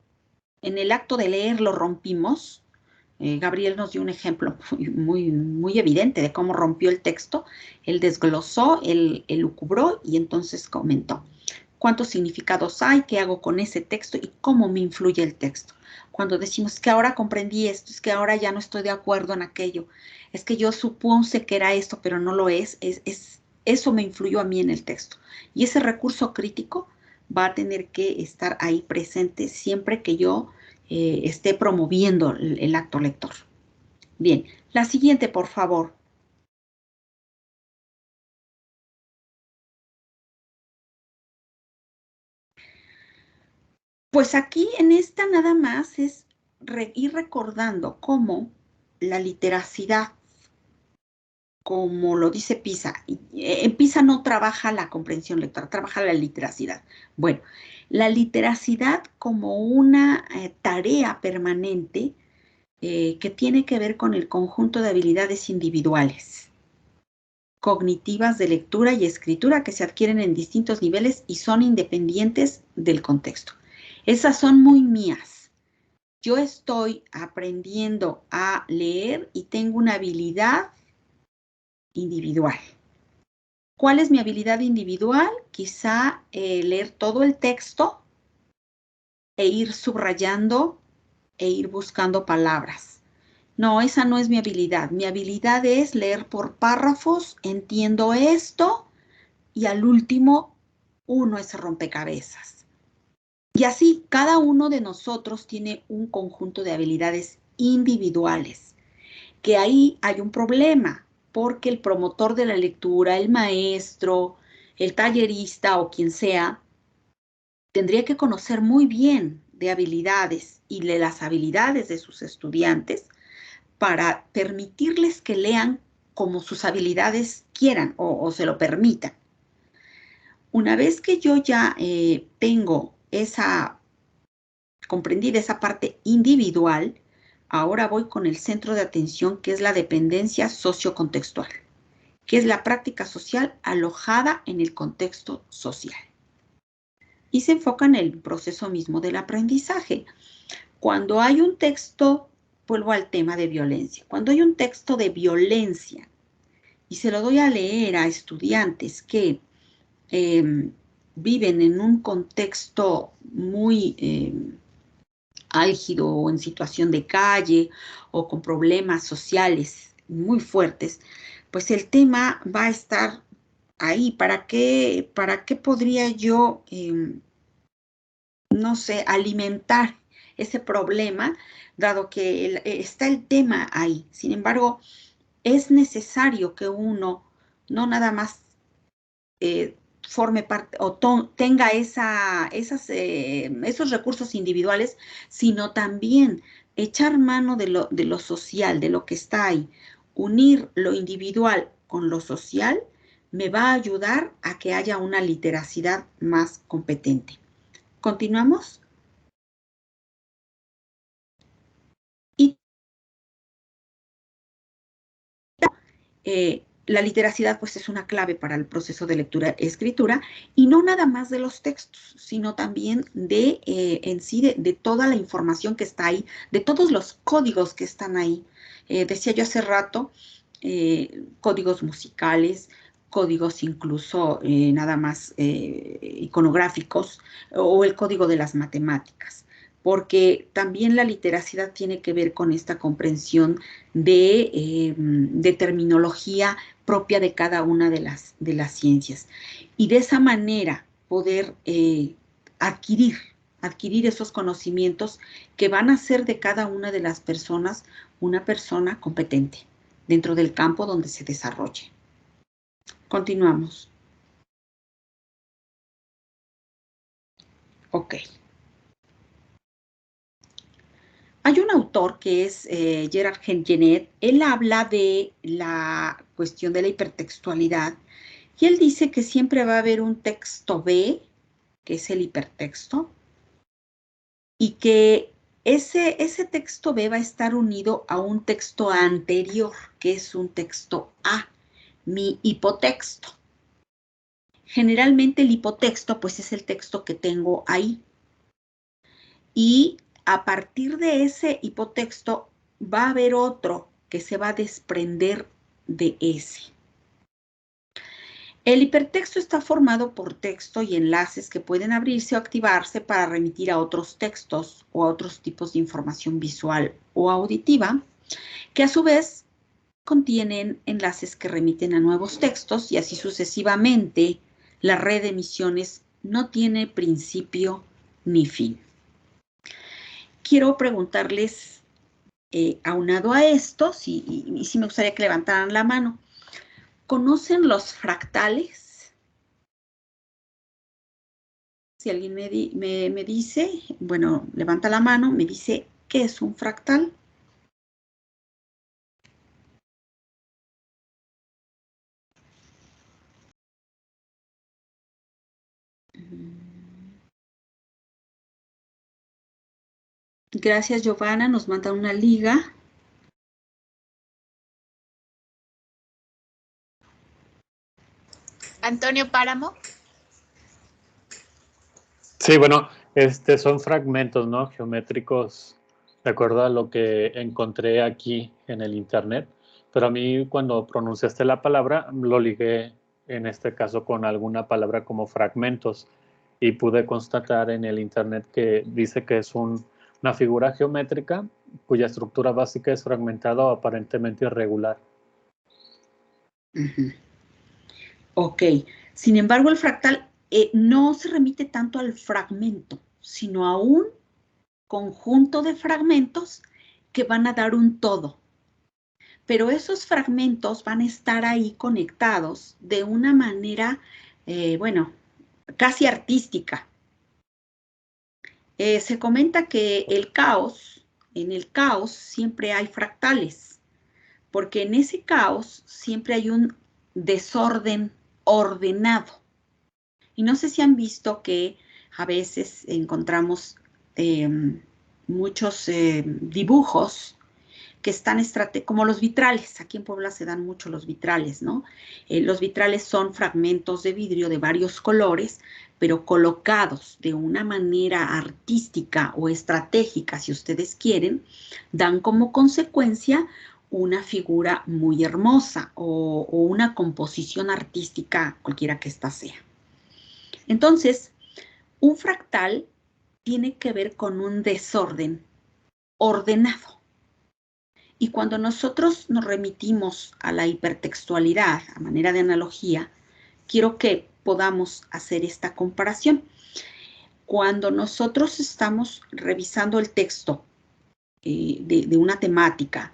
En el acto de leer lo rompimos. Gabriel nos dio un ejemplo muy evidente de cómo rompió el texto. Él desglosó, él lucubró y entonces comentó. ¿Cuántos significados hay? ¿Qué hago con ese texto? ¿Y cómo me influye el texto? Cuando decimos que ahora comprendí esto, es que ahora ya no estoy de acuerdo en aquello. Es que yo supuse que era esto, pero no lo es. Eso me influyó a mí en el texto. Y ese recurso crítico va a tener que estar ahí presente siempre que yo esté promoviendo el acto lector. Bien, la siguiente, por favor. Pues aquí en esta nada más es ir recordando cómo la literacidad, como lo dice PISA, en PISA no trabaja la comprensión lectora, trabaja la literacidad. Bueno, la literacidad como una tarea permanente que tiene que ver con el conjunto de habilidades individuales, cognitivas de lectura y escritura que se adquieren en distintos niveles y son independientes del contexto. Esas son muy mías. Yo estoy aprendiendo a leer y tengo una habilidad individual. ¿Cuál es mi habilidad individual? Quizá leer todo el texto e ir subrayando e ir buscando palabras. No, esa no es mi habilidad. Mi habilidad es leer por párrafos, entiendo esto y al último uno es rompecabezas. Y así, cada uno de nosotros tiene un conjunto de habilidades individuales, que ahí hay un problema, porque el promotor de la lectura, el maestro, el tallerista o quien sea, tendría que conocer muy bien de habilidades y de las habilidades de sus estudiantes para permitirles que lean como sus habilidades quieran o se lo permitan. Una vez que yo ya tengo comprendida esa parte individual, ahora voy con el centro de atención, que es la dependencia sociocontextual, que es la práctica social alojada en el contexto social. Y se enfoca en el proceso mismo del aprendizaje. Cuando hay un texto, vuelvo al tema de violencia, cuando hay un texto de violencia y se lo doy a leer a estudiantes que viven en un contexto muy álgido o en situación de calle o con problemas sociales muy fuertes, pues el tema va a estar ahí. ¿Para qué podría yo, no sé, alimentar ese problema, dado que está el tema ahí? Sin embargo, es necesario que uno no nada más forme parte o tenga esos recursos individuales, sino también echar mano de lo social, de lo que está ahí. Unir lo individual con lo social me va a ayudar a que haya una literacidad más competente. ¿Continuamos? Y la literacidad pues es una clave para el proceso de lectura-escritura y no nada más de los textos, sino también de en sí de toda la información que está ahí, de todos los códigos que están ahí. Decía yo hace rato, códigos musicales, códigos incluso nada más iconográficos o el código de las matemáticas, porque también la literacidad tiene que ver con esta comprensión de terminología propia de cada una de las ciencias. Y de esa manera poder adquirir esos conocimientos que van a hacer de cada una de las personas una persona competente dentro del campo donde se desarrolle. Continuamos. Ok. Hay un autor que es Gerard Gengenet. Él habla de la cuestión de la hipertextualidad y él dice que siempre va a haber un texto B, que es el hipertexto, y que ese texto B va a estar unido a un texto anterior, que es un texto A, mi hipotexto. Generalmente el hipotexto, pues, es el texto que tengo ahí. Y a partir de ese hipotexto va a haber otro que se va a desprender de ese. El hipertexto está formado por texto y enlaces que pueden abrirse o activarse para remitir a otros textos o a otros tipos de información visual o auditiva, que a su vez contienen enlaces que remiten a nuevos textos y así sucesivamente. La red de emisiones no tiene principio ni fin. Quiero preguntarles, aunado a esto, y sí me gustaría que levantaran la mano, ¿conocen los fractales? Si alguien me dice, bueno, levanta la mano, me dice, ¿qué es un fractal? Gracias, Giovanna, nos manda una liga. Antonio Páramo. Sí, bueno, son fragmentos, ¿no? Geométricos, de acuerdo a lo que encontré aquí en el internet. Pero a mí cuando pronunciaste la palabra, lo ligué en este caso con alguna palabra como fragmentos y pude constatar en el internet que dice que es una figura geométrica cuya estructura básica es fragmentada o aparentemente irregular. Ok, sin embargo el fractal no se remite tanto al fragmento, sino a un conjunto de fragmentos que van a dar un todo. Pero esos fragmentos van a estar ahí conectados de una manera, bueno, casi artística. Se comenta que en el caos siempre hay fractales, porque en ese caos siempre hay un desorden ordenado. Y no sé si han visto que a veces encontramos muchos dibujos que están como los vitrales. Aquí en Puebla se dan mucho los vitrales, ¿no? Los vitrales son fragmentos de vidrio de varios colores, pero colocados de una manera artística o estratégica, si ustedes quieren, dan como consecuencia una figura muy hermosa o una composición artística, cualquiera que ésta sea. Entonces, un fractal tiene que ver con un desorden ordenado. Y cuando nosotros nos remitimos a la hipertextualidad, a manera de analogía, quiero que podamos hacer esta comparación. Cuando nosotros estamos revisando el texto de una temática,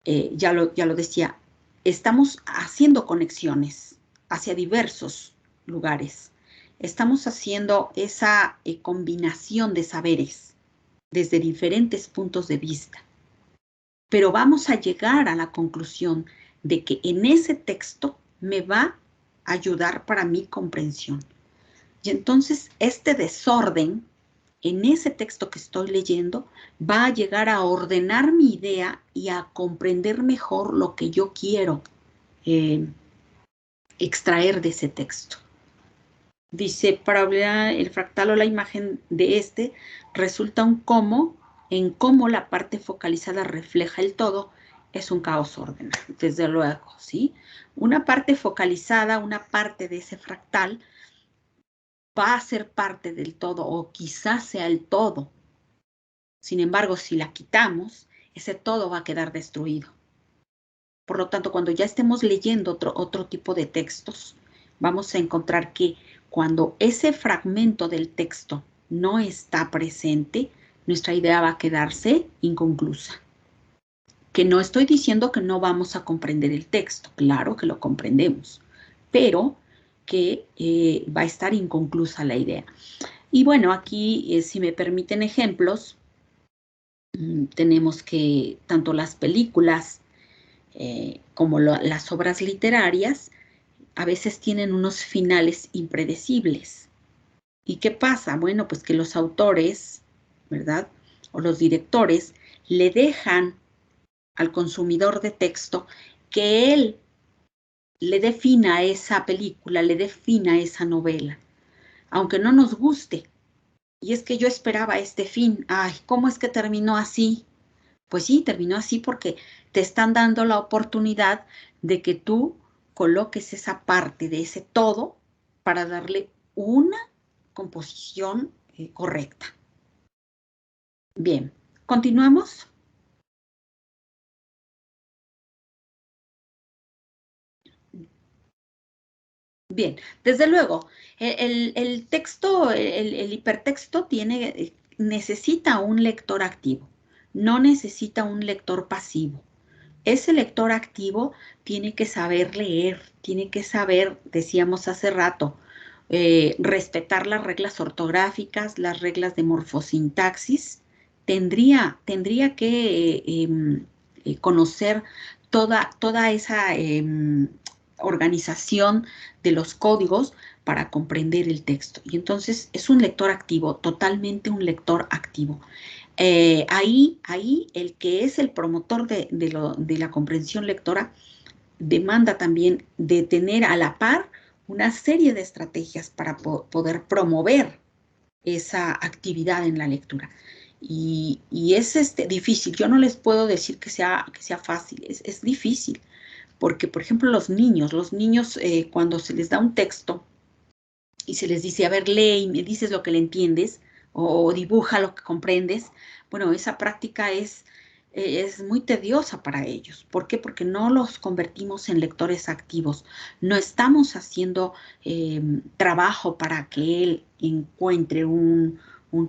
ya lo decía, estamos haciendo conexiones hacia diversos lugares. Estamos haciendo esa combinación de saberes desde diferentes puntos de vista. Pero vamos a llegar a la conclusión de que en ese texto me va a ayudar para mi comprensión. Y entonces este desorden en ese texto que estoy leyendo va a llegar a ordenar mi idea y a comprender mejor lo que yo quiero extraer de ese texto. Dice, para hablar el fractal o la imagen de resulta en cómo la parte focalizada refleja el todo, es un caos ordenado, desde luego, ¿sí? Una parte focalizada, una parte de ese fractal, va a ser parte del todo o quizás sea el todo. Sin embargo, si la quitamos, ese todo va a quedar destruido. Por lo tanto, cuando ya estemos leyendo otro tipo de textos, vamos a encontrar que cuando ese fragmento del texto no está presente, nuestra idea va a quedarse inconclusa. Que no estoy diciendo que no vamos a comprender el texto, claro que lo comprendemos, pero que va a estar inconclusa la idea. Y bueno, aquí, si me permiten ejemplos, tenemos que tanto las películas como las obras literarias a veces tienen unos finales impredecibles. ¿Y qué pasa? Bueno, pues que los autores, ¿verdad? O los directores le dejan al consumidor de texto que él le defina esa película, le defina esa novela, aunque no nos guste. Y es que yo esperaba este fin. Ay, ¿cómo es que terminó así? Pues sí, terminó así porque te están dando la oportunidad de que tú coloques esa parte de ese todo para darle una composición correcta. Bien, continuamos. Bien, desde luego, el texto, el hipertexto necesita un lector activo, no necesita un lector pasivo. Ese lector activo tiene que saber leer, tiene que saber, decíamos hace rato, respetar las reglas ortográficas, las reglas de morfosintaxis, tendría que conocer toda esa organización de los códigos para comprender el texto. Y entonces es un lector activo, totalmente un lector activo. Ahí el que es el promotor de la comprensión lectora demanda también de tener a la par una serie de estrategias para poder promover esa actividad en la lectura. Y es difícil. Yo no les puedo decir que sea fácil, es difícil. Porque, por ejemplo, los niños cuando se les da un texto y se les dice, a ver, lee y me dices lo que le entiendes, o dibuja lo que comprendes, bueno, esa práctica es muy tediosa para ellos. ¿Por qué? Porque no los convertimos en lectores activos. No estamos haciendo trabajo para que él encuentre un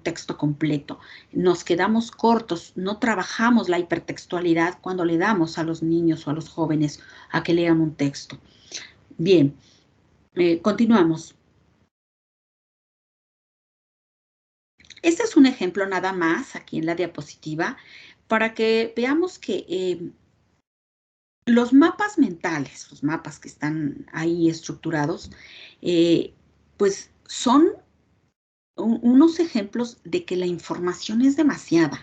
texto completo. Nos quedamos cortos, no trabajamos la hipertextualidad cuando le damos a los niños o a los jóvenes a que lean un texto. Bien, continuamos. Este es un ejemplo nada más aquí en la diapositiva para que veamos que los mapas mentales, los mapas que están ahí estructurados, pues son unos ejemplos de que la información es demasiada.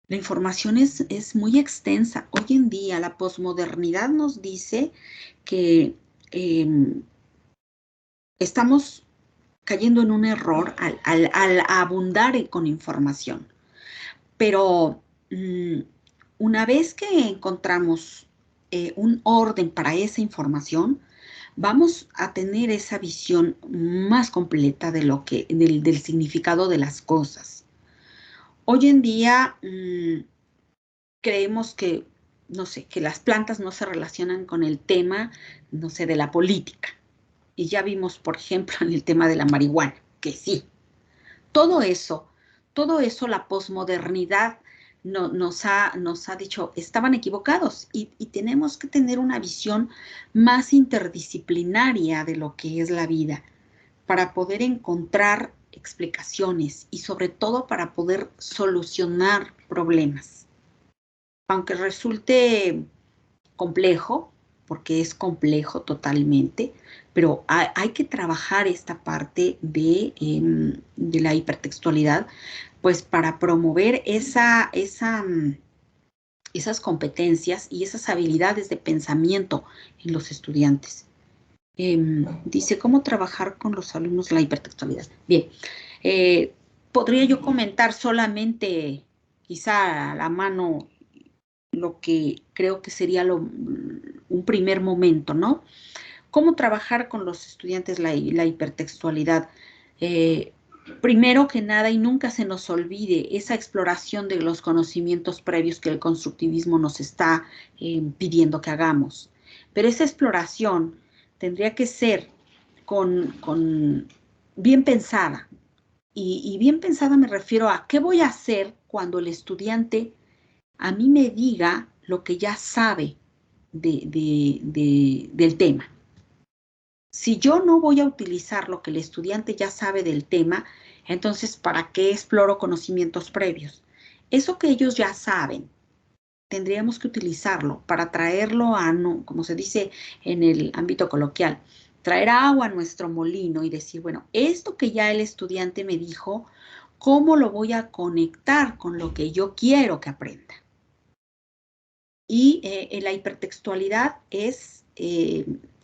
La información es muy extensa. Hoy en día la posmodernidad nos dice que estamos cayendo en un error al abundar con información. Pero una vez que encontramos un orden para esa información, vamos a tener esa visión más completa de del significado de las cosas. Hoy en día creemos que, no sé, que las plantas no se relacionan con el tema, no sé, de la política. Y ya vimos, por ejemplo, en el tema de la marihuana, que sí. Todo eso, la posmodernidad nos ha dicho, estaban equivocados y tenemos que tener una visión más interdisciplinaria de lo que es la vida para poder encontrar explicaciones y sobre todo para poder solucionar problemas. Aunque resulte complejo, porque es complejo totalmente, pero hay que trabajar esta parte de la hipertextualidad, pues para promover esas competencias y esas habilidades de pensamiento en los estudiantes. Dice, ¿cómo trabajar con los alumnos la hipertextualidad? Bien, podría yo comentar solamente, quizá a la mano, lo que creo que sería un primer momento, ¿no? ¿Cómo trabajar con los estudiantes la hipertextualidad? Primero que nada, y nunca se nos olvide, esa exploración de los conocimientos previos que el constructivismo nos está pidiendo que hagamos. Pero esa exploración tendría que ser bien pensada. Y bien pensada me refiero a qué voy a hacer cuando el estudiante a mí me diga lo que ya sabe del tema. Si yo no voy a utilizar lo que el estudiante ya sabe del tema, entonces, ¿para qué exploro conocimientos previos? Eso que ellos ya saben, tendríamos que utilizarlo para traerlo a, como se dice en el ámbito coloquial, traer agua a nuestro molino y decir, bueno, esto que ya el estudiante me dijo, ¿cómo lo voy a conectar con lo que yo quiero que aprenda? Y la hipertextualidad es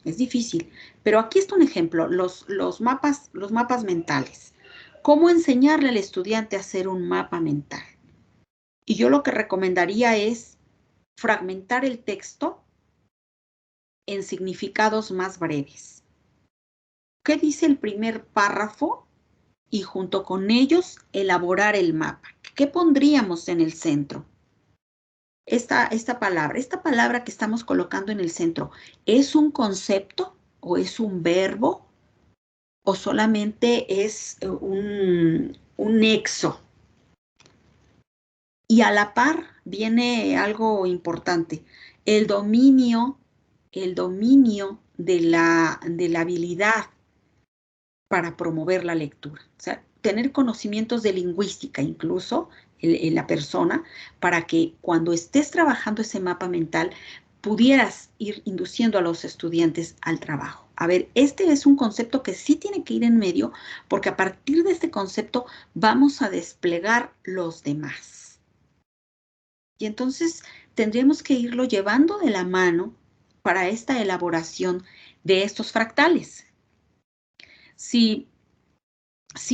difícil, pero aquí está un ejemplo, los mapas mentales. ¿Cómo enseñarle al estudiante a hacer un mapa mental? Y yo lo que recomendaría es fragmentar el texto en significados más breves. ¿Qué dice el primer párrafo? Y junto con ellos elaborar el mapa. ¿Qué pondríamos en el centro? Esta palabra que estamos colocando en el centro, ¿es un concepto o es un verbo o solamente es un nexo? Y a la par viene algo importante, el dominio de la habilidad para promover la lectura. O sea, tener conocimientos de lingüística incluso en la persona para que cuando estés trabajando ese mapa mental pudieras ir induciendo a los estudiantes al trabajo. A ver, este es un concepto que sí tiene que ir en medio porque a partir de este concepto vamos a desplegar los demás. Y entonces tendríamos que irlo llevando de la mano para esta elaboración de estos fractales. Si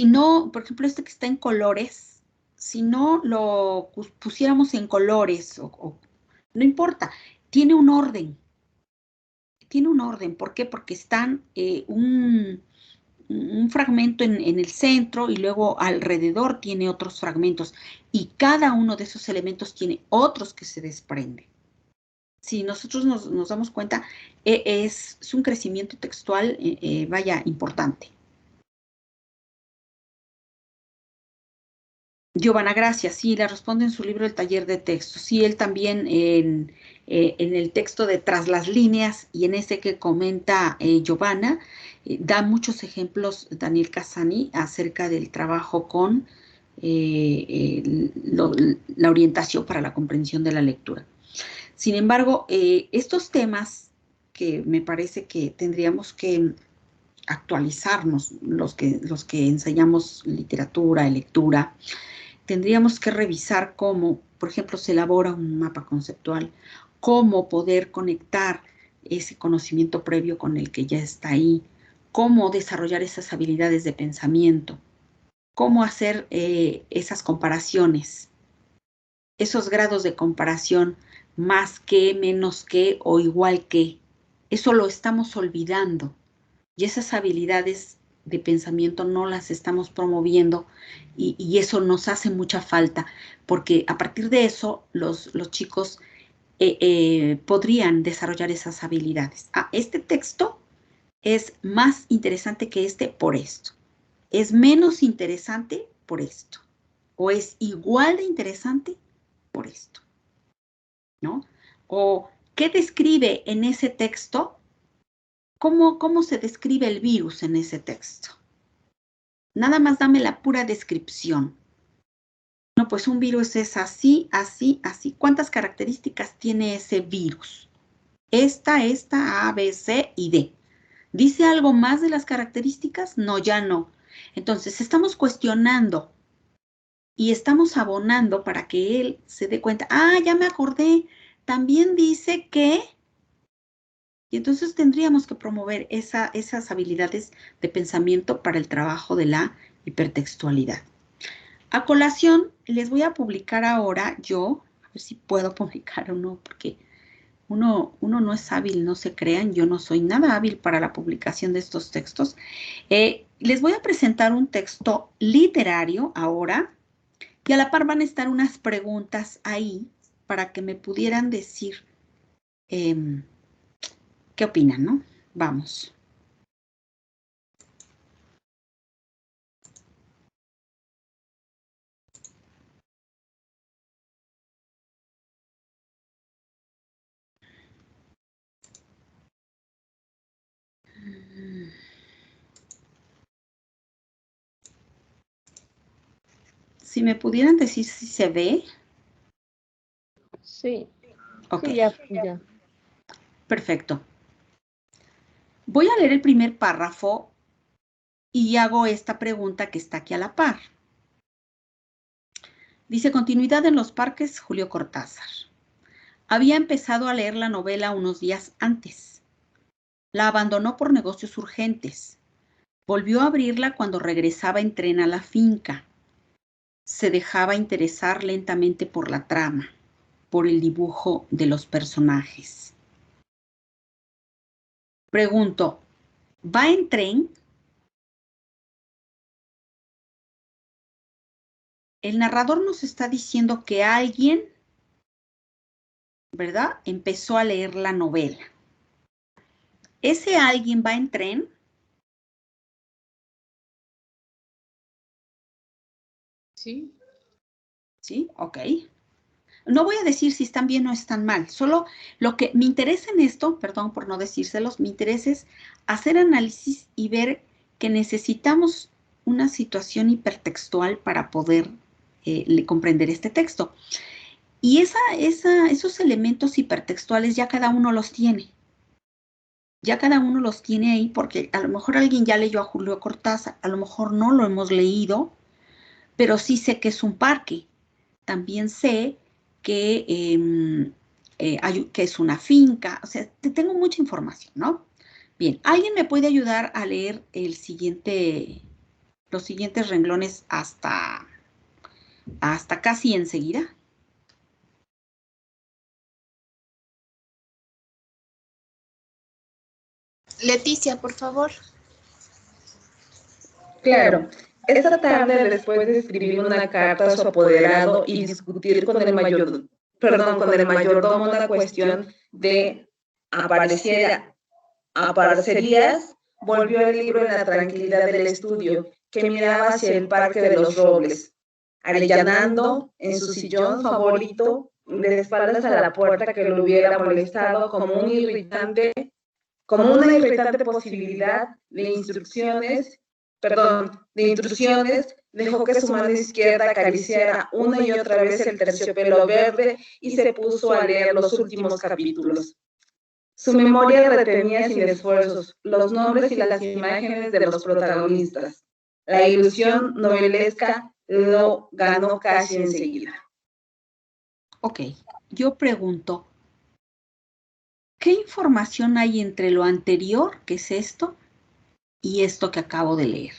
no, por ejemplo, este que está en colores, si no lo pusiéramos en colores, no importa, tiene un orden. Tiene un orden. ¿Por qué? Porque están un fragmento en el centro y luego alrededor tiene otros fragmentos y cada uno de esos elementos tiene otros que se desprenden. Si nosotros nos damos cuenta, es un crecimiento textual, vaya, importante. Giovanna, gracias. Sí, la responde en su libro El taller de texto. Sí, él también en el texto de Tras las líneas y en ese que comenta Giovanna, da muchos ejemplos Daniel Casani acerca del trabajo con la orientación para la comprensión de la lectura. Sin embargo, estos temas que me parece que tendríamos que actualizarnos, los que enseñamos literatura, lectura, tendríamos que revisar cómo, por ejemplo, se elabora un mapa conceptual, cómo poder conectar ese conocimiento previo con el que ya está ahí, cómo desarrollar esas habilidades de pensamiento, cómo hacer esas comparaciones, esos grados de comparación, más que, menos que o igual que. Eso lo estamos olvidando y esas habilidades de pensamiento no las estamos promoviendo y eso nos hace mucha falta porque a partir de eso los chicos podrían desarrollar esas habilidades. Este texto es más interesante que este por esto. Es menos interesante por esto. O es igual de interesante por esto. ¿No? O ¿qué describe en ese texto? ¿Cómo se describe el virus en ese texto? Nada más dame la pura descripción. No, pues un virus es así, así, así. ¿Cuántas características tiene ese virus? Esta, A, B, C y D. ¿Dice algo más de las características? No, ya no. Entonces, estamos cuestionando y estamos abonando para que él se dé cuenta. Ah, ya me acordé. También dice que... Y entonces tendríamos que promover esas habilidades de pensamiento para el trabajo de la hipertextualidad. A colación, les voy a publicar ahora yo, a ver si puedo publicar uno, porque uno no es hábil, no se crean, yo no soy nada hábil para la publicación de estos textos. Les voy a presentar un texto literario ahora, y a la par van a estar unas preguntas ahí para que me pudieran decir qué opinan, ¿no? Vamos. Si me pudieran decir si se ve. Sí. Ok. Sí, ya. Perfecto. Voy a leer el primer párrafo y hago esta pregunta que está aquí a la par. Dice, continuidad en los parques, Julio Cortázar. Había empezado a leer la novela unos días antes. La abandonó por negocios urgentes. Volvió a abrirla cuando regresaba en tren a la finca. Se dejaba interesar lentamente por la trama, por el dibujo de los personajes. Pregunto, ¿va en tren? El narrador nos está diciendo que alguien, ¿verdad?, empezó a leer la novela. ¿Ese alguien va en tren? Sí. Sí, ok. No voy a decir si están bien o están mal, solo lo que me interesa en esto, perdón por no decírselos, me interesa es hacer análisis y ver que necesitamos una situación hipertextual para poder comprender este texto. Y esos elementos hipertextuales ya cada uno los tiene. Ya cada uno los tiene ahí porque a lo mejor alguien ya leyó a Julio Cortázar, a lo mejor no lo hemos leído, pero sí sé que es un parque. También sé que, que es una finca, o sea, tengo mucha información, ¿no? Bien, ¿alguien me puede ayudar a leer los siguientes renglones hasta casi enseguida? Leticia, por favor. Claro, esta tarde, después de escribir una carta a su apoderado y discutir con el mayordomo una cuestión de aparecerías, volvió el libro en la tranquilidad del estudio, que miraba hacia el Parque de los Robles, allanando en su sillón favorito, de espaldas a la puerta que lo hubiera molestado como una irritante posibilidad de intrusiones, dejó que su mano izquierda acariciara una y otra vez el terciopelo verde y se puso a leer los últimos capítulos. Su memoria retenía sin esfuerzos los nombres y las imágenes de los protagonistas. La ilusión novelesca lo ganó casi enseguida. Ok, yo pregunto, ¿qué información hay entre lo anterior, que es esto, y esto que acabo de leer?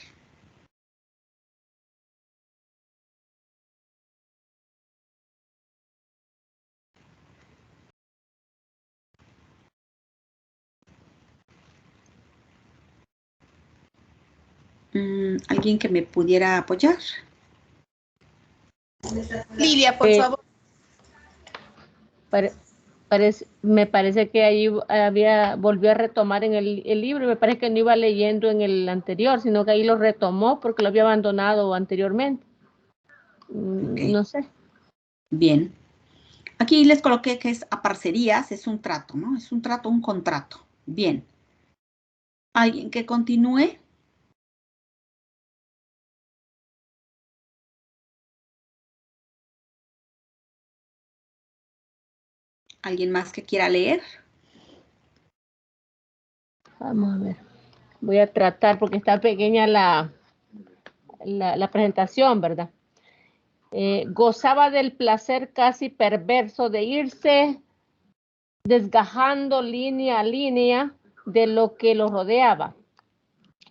¿Alguien que me pudiera apoyar? Lilia, por favor. Me parece que ahí volvió a retomar en el libro, me parece que no iba leyendo en el anterior, sino que ahí lo retomó porque lo había abandonado anteriormente. Okay. No sé. Bien. Aquí les coloqué que es aparcerías, es un trato, ¿no? Es un trato, un contrato. Bien. ¿Alguien que continúe? ¿Alguien más que quiera leer? Vamos a ver. Voy a tratar porque está pequeña la presentación, ¿verdad? Gozaba del placer casi perverso de irse desgajando línea a línea de lo que lo rodeaba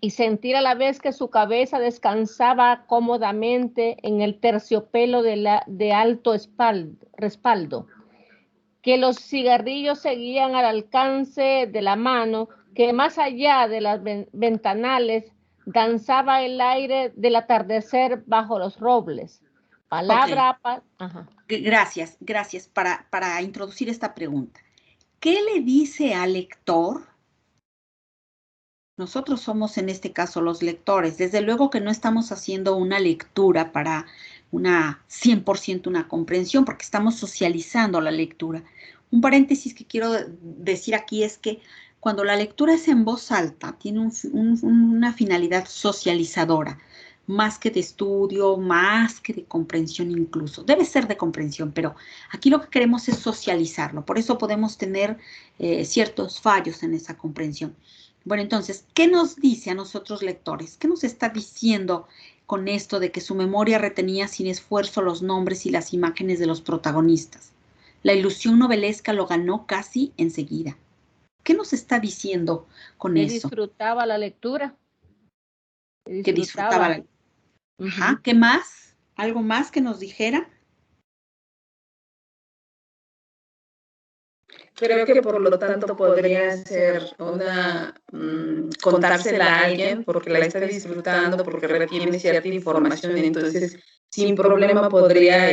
y sentir a la vez que su cabeza descansaba cómodamente en el terciopelo de alto respaldo, que los cigarrillos seguían al alcance de la mano, que más allá de las ventanales danzaba el aire del atardecer bajo los robles. Palabra. Okay. Gracias para introducir esta pregunta. ¿Qué le dice al lector? Nosotros somos en este caso los lectores. Desde luego que no estamos haciendo una lectura para 100% una comprensión, porque estamos socializando la lectura. Un paréntesis que quiero decir aquí es que cuando la lectura es en voz alta, tiene una finalidad socializadora. más que de estudio, más que de comprensión incluso. Debe ser de comprensión, pero aquí lo que queremos es socializarlo. Por eso podemos tener ciertos fallos en esa comprensión. Bueno, entonces, ¿qué nos dice a nosotros lectores? ¿Qué nos está diciendo con esto de que su memoria retenía sin esfuerzo los nombres y las imágenes de los protagonistas? La ilusión novelesca lo ganó casi enseguida. ¿Qué nos está diciendo con Que eso? disfrutaba la lectura. Que disfrutaba la... Ajá, ¿qué más? ¿Algo más que nos dijera? Creo que por lo tanto podría ser una, contársela a alguien porque la está disfrutando, porque retiene cierta información, entonces sin problema podría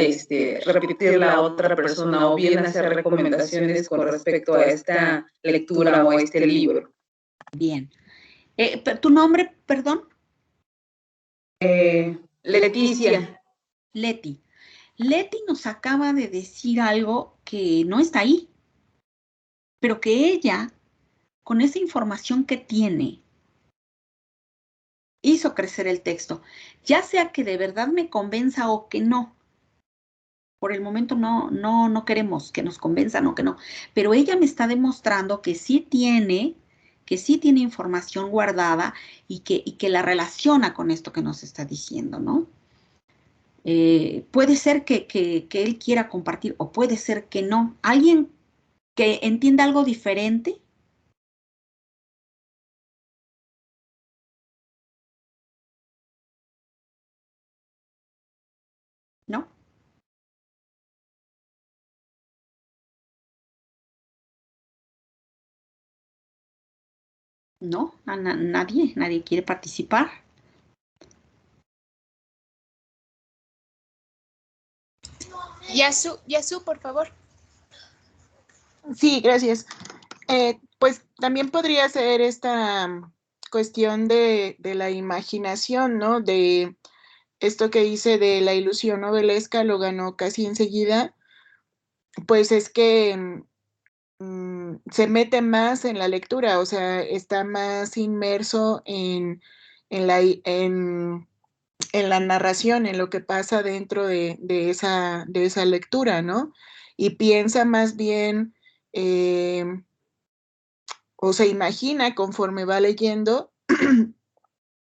repetirla a otra persona o bien hacer recomendaciones con respecto a esta lectura o a este libro. Bien. ¿Tu nombre, perdón? Leticia. Leti. Leti nos acaba de decir algo que no está ahí, pero que ella, con esa información que tiene, hizo crecer el texto. Ya sea que de verdad me convenza o que no. Por el momento no queremos que nos convenzan o que no. Pero ella me está demostrando que sí tiene información guardada y que la relaciona con esto que nos está diciendo, ¿no? Puede ser que él quiera compartir o puede ser que no. ¿Alguien que entienda algo diferente? ¿No? ¿No? Nadie quiere participar. Yasu, por favor. Sí, gracias. Pues también podría ser esta cuestión de la imaginación, ¿no? De esto que dice de la ilusión novelesca lo ganó casi enseguida, pues es que se mete más en la lectura, o sea, está más inmerso en la narración, en lo que pasa dentro de esa lectura, ¿no? Y piensa más bien, o se imagina conforme va leyendo,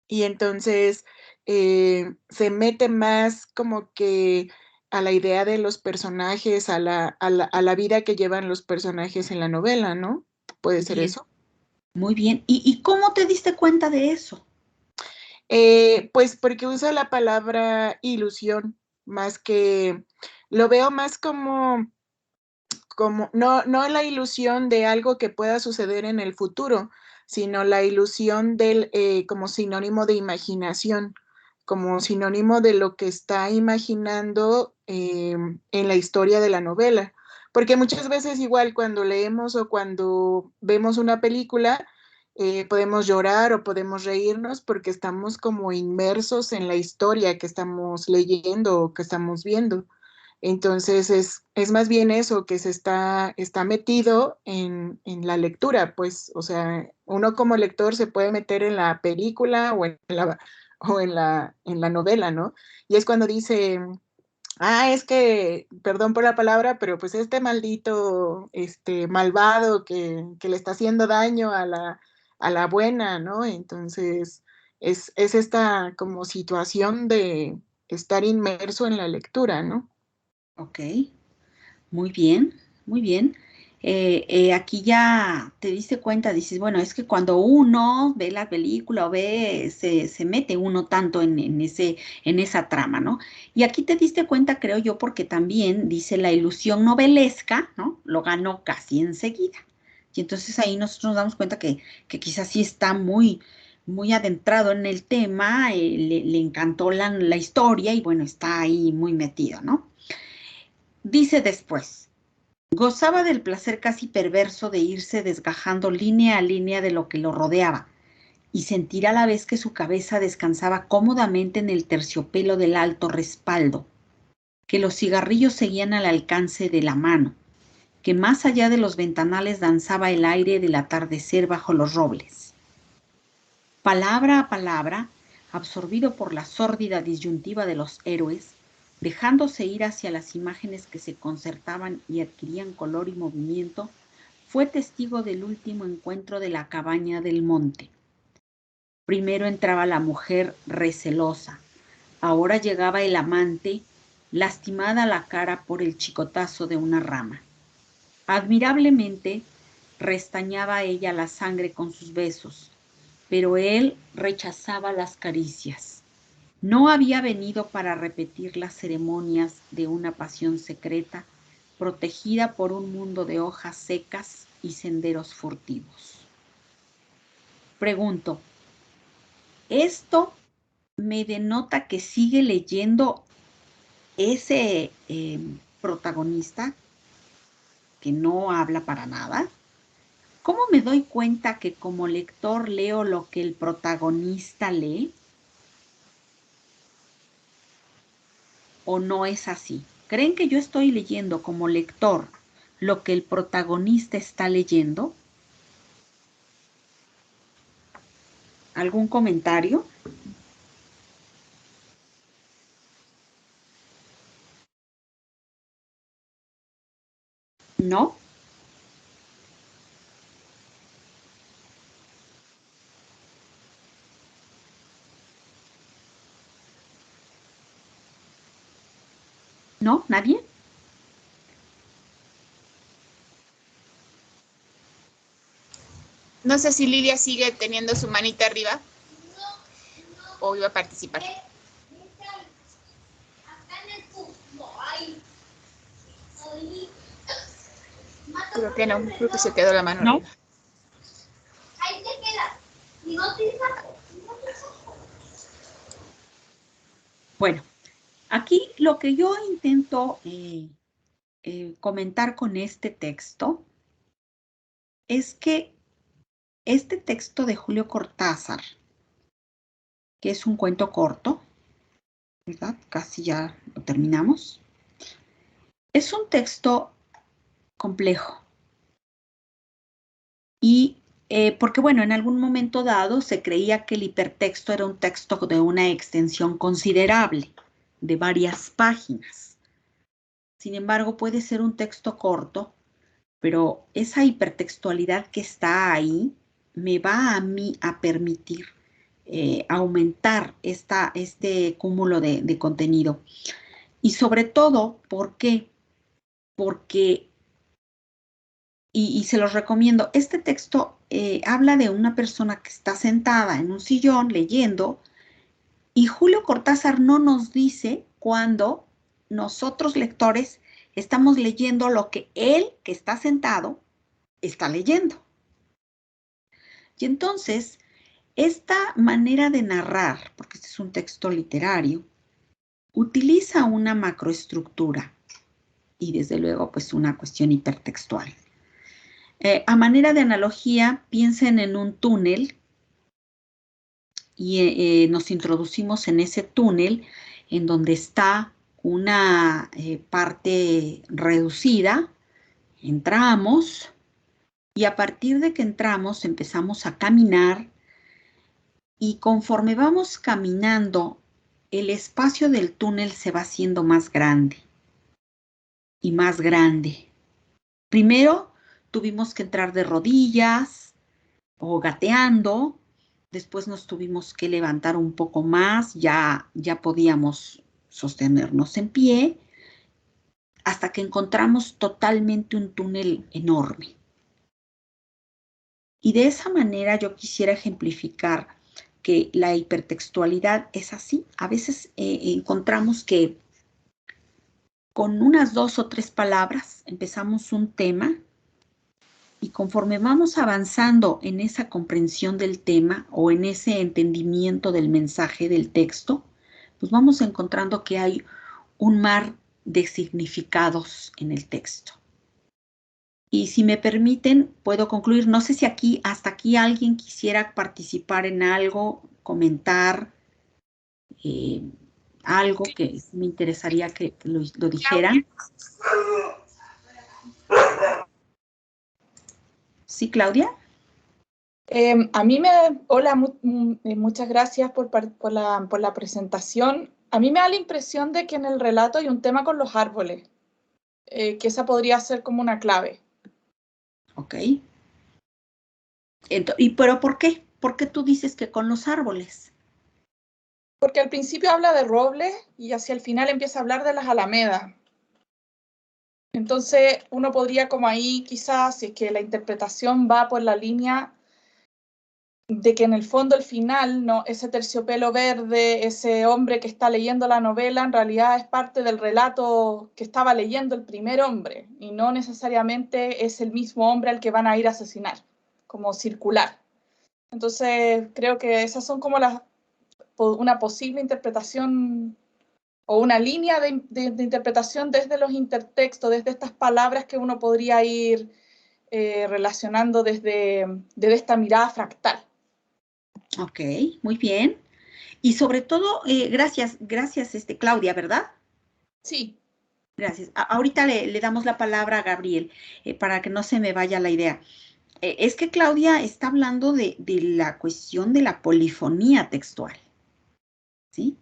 y entonces se mete más como que a la idea de los personajes, a la vida que llevan los personajes en la novela, ¿no? ¿Puede ser eso? Muy bien. ¿Y cómo te diste cuenta de eso? Pues porque usa la palabra ilusión, más que, lo veo más como no la ilusión de algo que pueda suceder en el futuro, sino la ilusión como sinónimo de imaginación, como sinónimo de lo que está imaginando en la historia de la novela. Porque muchas veces igual cuando leemos o cuando vemos una película, podemos llorar o podemos reírnos porque estamos como inmersos en la historia que estamos leyendo o que estamos viendo. Entonces es más bien eso, que se está metido en la lectura, pues, o sea, uno como lector se puede meter en la película o en la novela, ¿no? Y es cuando dice, es que, perdón por la palabra, pero pues este maldito, malvado que le está haciendo daño a la buena, ¿no? Entonces es esta como situación de estar inmerso en la lectura, ¿no? Ok, muy bien, muy bien. Aquí ya te diste cuenta, dices, bueno, es que cuando uno ve la película o se mete uno tanto en esa trama, ¿no? Y aquí te diste cuenta, creo yo, porque también dice la ilusión novelesca, ¿no? Lo ganó casi enseguida. Y entonces ahí nosotros nos damos cuenta que quizás sí está muy adentrado en el tema, le encantó la historia y bueno, está ahí muy metido, ¿no? Dice después, gozaba del placer casi perverso de irse desgajando línea a línea de lo que lo rodeaba y sentir a la vez que su cabeza descansaba cómodamente en el terciopelo del alto respaldo, que los cigarrillos seguían al alcance de la mano, que más allá de los ventanales danzaba el aire del atardecer bajo los robles. Palabra a palabra, absorbido por la sórdida disyuntiva de los héroes, dejándose ir hacia las imágenes que se concertaban y adquirían color y movimiento, fue testigo del último encuentro de la cabaña del monte. Primero entraba la mujer recelosa, ahora llegaba el amante, lastimada la cara por el chicotazo de una rama. Admirablemente restañaba ella la sangre con sus besos, pero él rechazaba las caricias. No había venido para repetir las ceremonias de una pasión secreta, protegida por un mundo de hojas secas y senderos furtivos. Pregunto, ¿esto me denota que sigue leyendo ese protagonista que no habla para nada? ¿Cómo me doy cuenta que como lector leo lo que el protagonista lee? ¿O no es así? ¿Creen que yo estoy leyendo como lector lo que el protagonista está leyendo? ¿Algún comentario? ¿No? ¿No? ¿Nadie? No sé si Lilia sigue teniendo su manita arriba o iba a participar. Creo que no, creo que se quedó la mano. ¿No? arriba. Ahí te queda. Y no te Bueno, aquí lo que yo intento comentar con este texto es que este texto de Julio Cortázar, que es un cuento corto, ¿verdad? Casi ya lo terminamos. Es un texto complejo. Y porque, bueno, en algún momento dado se creía que el hipertexto era un texto de una extensión considerable, de varias páginas. Sin embargo, puede ser un texto corto, pero esa hipertextualidad que está ahí me va a mí a permitir aumentar este cúmulo de contenido. Y sobre todo, ¿por qué? Porque, y se los recomiendo, este texto habla de una persona que está sentada en un sillón leyendo, y Julio Cortázar no nos dice cuando nosotros lectores estamos leyendo lo que él, que está sentado, está leyendo. Y entonces, esta manera de narrar, porque este es un texto literario, utiliza una macroestructura y desde luego pues una cuestión hipertextual. A manera de analogía, piensen en un túnel y nos introducimos en ese túnel en donde está una parte reducida, entramos y a partir de que entramos empezamos a caminar y conforme vamos caminando, el espacio del túnel se va haciendo más grande y más grande. Primero tuvimos que entrar de rodillas o gateando, después nos tuvimos que levantar un poco más, ya podíamos sostenernos en pie, hasta que encontramos totalmente un túnel enorme. Y de esa manera yo quisiera ejemplificar que la hipertextualidad es así. A veces encontramos que con unas 2 o 3 palabras empezamos un tema y conforme vamos avanzando en esa comprensión del tema o en ese entendimiento del mensaje del texto, pues vamos encontrando que hay un mar de significados en el texto. Y si me permiten, puedo concluir. No sé si hasta aquí alguien quisiera participar en algo, comentar algo que me interesaría que lo dijeran. ¿Sí, Claudia? Hola, muchas gracias por la presentación. A mí me da la impresión de que en el relato hay un tema con los árboles, que esa podría ser como una clave. Ok. ¿Pero por qué? ¿Por qué tú dices que con los árboles? Porque al principio habla de robles y hacia el final empieza a hablar de las alamedas. Entonces uno podría como ahí quizás, si es que la interpretación va por la línea de que en el fondo al final, ¿no? Ese terciopelo verde, ese hombre que está leyendo la novela, en realidad es parte del relato que estaba leyendo el primer hombre, y no necesariamente es el mismo hombre al que van a ir a asesinar, como circular. Entonces creo que esas son como una posible interpretación o una línea de interpretación desde los intertextos, desde estas palabras que uno podría ir relacionando desde esta mirada fractal. Ok, muy bien. Y sobre todo, gracias, Claudia, ¿verdad? Sí. Gracias. Ahorita le damos la palabra a Gabriel para que no se me vaya la idea. Es que Claudia está hablando de la cuestión de la polifonía textual, ¿sí?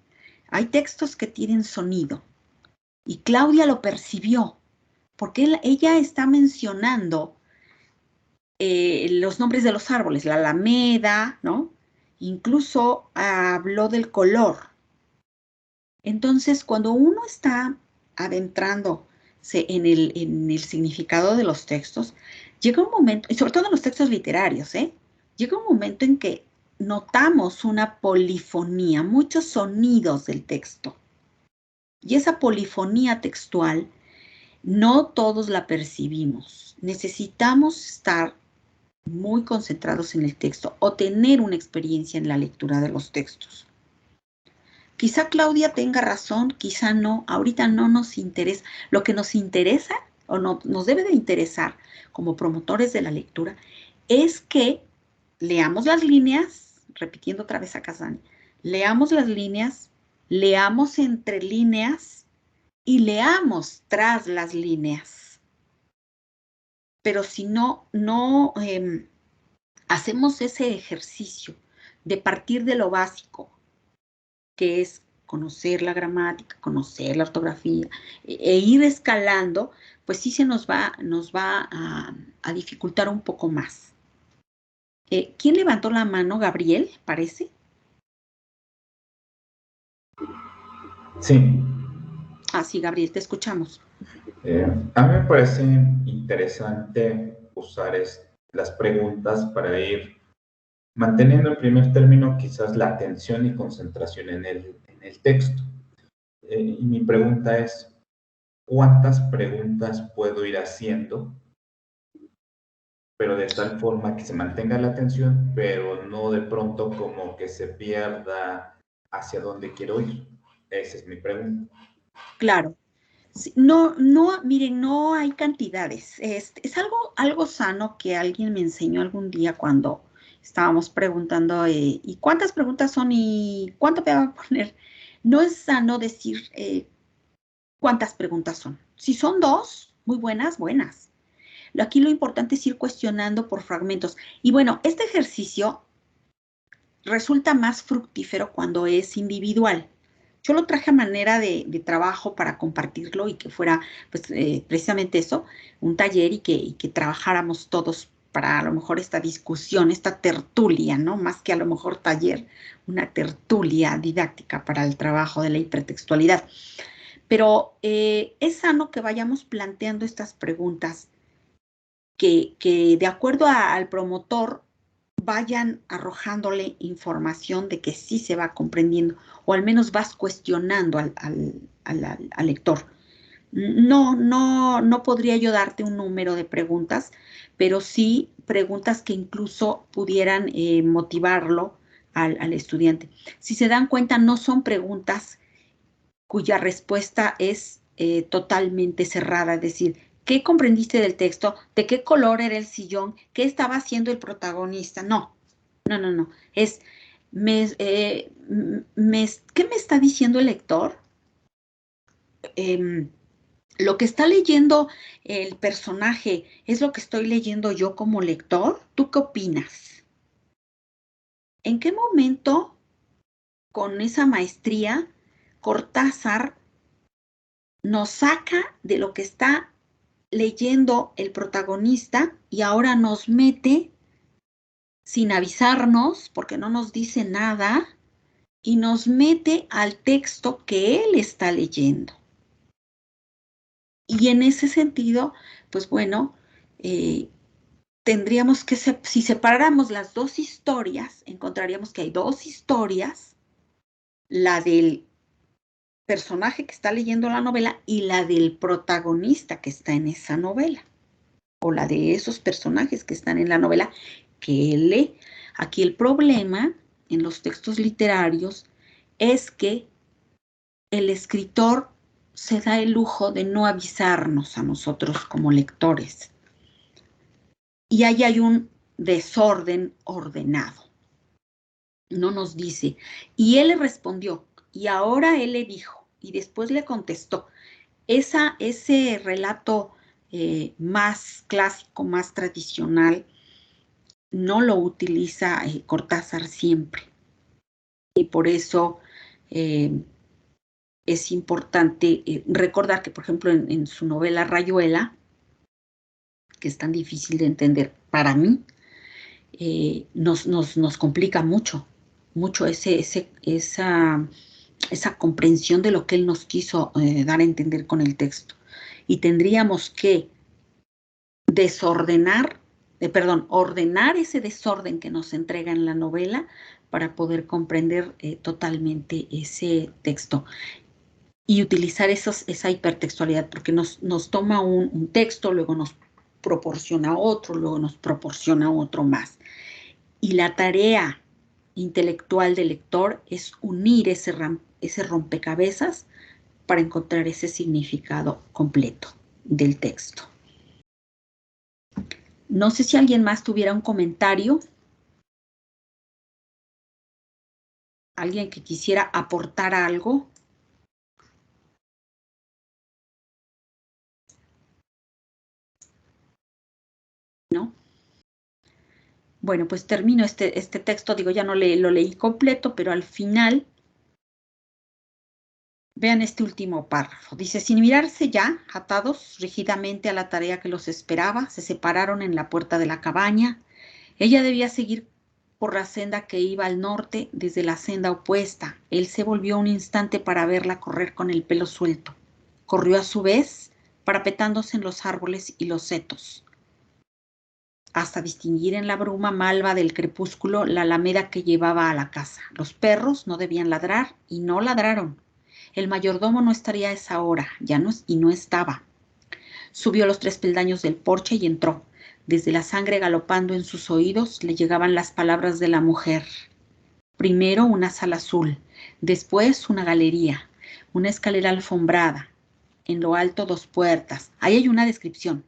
Hay textos que tienen sonido y Claudia lo percibió porque ella está mencionando los nombres de los árboles, la alameda, ¿no? Incluso habló del color. Entonces, cuando uno está adentrándose en el significado de los textos, llega un momento, y sobre todo en los textos literarios, llega un momento en que notamos una polifonía, muchos sonidos del texto. Y esa polifonía textual, no todos la percibimos. Necesitamos estar muy concentrados en el texto o tener una experiencia en la lectura de los textos. Quizá Claudia tenga razón, quizá no, ahorita no nos interesa. Lo que nos interesa o no, nos debe de interesar como promotores de la lectura es que leamos las líneas, repitiendo otra vez a Kazan, leamos las líneas, leamos entre líneas y leamos tras las líneas. Pero si no hacemos ese ejercicio de partir de lo básico, que es conocer la gramática, conocer la ortografía e ir escalando, pues sí se nos va a dificultar un poco más. ¿Quién levantó la mano? Gabriel, parece. Sí. Sí, Gabriel, te escuchamos. A mí me parece interesante usar las preguntas para ir manteniendo en primer término quizás la atención y concentración en el texto. Y mi pregunta es, ¿cuántas preguntas puedo ir haciendo? Pero de tal forma que se mantenga la atención, pero no de pronto como que se pierda hacia dónde quiero ir. Esa es mi pregunta. Claro. Sí, miren, no hay cantidades. Es algo sano que alguien me enseñó algún día cuando estábamos preguntando, ¿y cuántas preguntas son y cuánto me va a poner? No es sano decir cuántas preguntas son. Si son 2, muy buenas, buenas. Aquí lo importante es ir cuestionando por fragmentos. Y bueno, este ejercicio resulta más fructífero cuando es individual. Yo lo traje a manera de trabajo para compartirlo y que fuera pues, precisamente eso, un taller y que trabajáramos todos para a lo mejor esta discusión, esta tertulia, ¿no? Más que a lo mejor taller, una tertulia didáctica para el trabajo de la hipertextualidad. Pero es sano que vayamos planteando estas preguntas que de acuerdo al promotor vayan arrojándole información de que sí se va comprendiendo, o al menos vas cuestionando al lector. No podría yo darte un número de preguntas, pero sí preguntas que incluso pudieran motivarlo al estudiante. Si se dan cuenta, no son preguntas cuya respuesta es totalmente cerrada, es decir, ¿qué comprendiste del texto? ¿De qué color era el sillón? ¿Qué estaba haciendo el protagonista? No. Es, ¿qué me está diciendo el lector? Lo que está leyendo el personaje es lo que estoy leyendo yo como lector. ¿Tú qué opinas? ¿En qué momento, con esa maestría, Cortázar nos saca de lo que está leyendo el protagonista y ahora nos mete sin avisarnos, porque no nos dice nada, y nos mete al texto que él está leyendo? Y en ese sentido, pues bueno, tendríamos que, si separáramos las dos historias, encontraríamos que hay dos historias, la del personaje que está leyendo la novela y la del protagonista que está en esa novela, o la de esos personajes que están en la novela que él lee. Aquí el problema en los textos literarios es que el escritor se da el lujo de no avisarnos a nosotros como lectores. Y ahí hay un desorden ordenado. No nos dice. Y él le respondió, y ahora él le dijo, y después le contestó. Ese relato más clásico, más tradicional, no lo utiliza Cortázar siempre. Y por eso es importante recordar que, por ejemplo, en su novela Rayuela, que es tan difícil de entender para mí, nos complica mucho esa comprensión de lo que él nos quiso dar a entender con el texto. Y tendríamos que ordenar ese desorden que nos entrega en la novela para poder comprender totalmente ese texto y utilizar esa hipertextualidad, porque nos toma un texto, luego nos proporciona otro, luego nos proporciona otro más. Y la tarea intelectual del lector es unir ese rompecabezas para encontrar ese significado completo del texto. No sé si alguien más tuviera un comentario. ¿Alguien que quisiera aportar algo? ¿No? Bueno, pues termino este texto. Digo, ya no lo leí completo, pero al final, vean este último párrafo. Dice, sin mirarse ya, atados rígidamente a la tarea que los esperaba, se separaron en la puerta de la cabaña. Ella debía seguir por la senda que iba al norte desde la senda opuesta. Él se volvió un instante para verla correr con el pelo suelto. Corrió a su vez, parapetándose en los árboles y los setos, hasta distinguir en la bruma malva del crepúsculo la alameda que llevaba a la casa. Los perros no debían ladrar y no ladraron. El mayordomo no estaría a esa hora, y no estaba. Subió los 3 peldaños del porche y entró. Desde la sangre galopando en sus oídos le llegaban las palabras de la mujer. Primero una sala azul, después una galería, una escalera alfombrada, en lo alto 2 puertas. Ahí hay una descripción.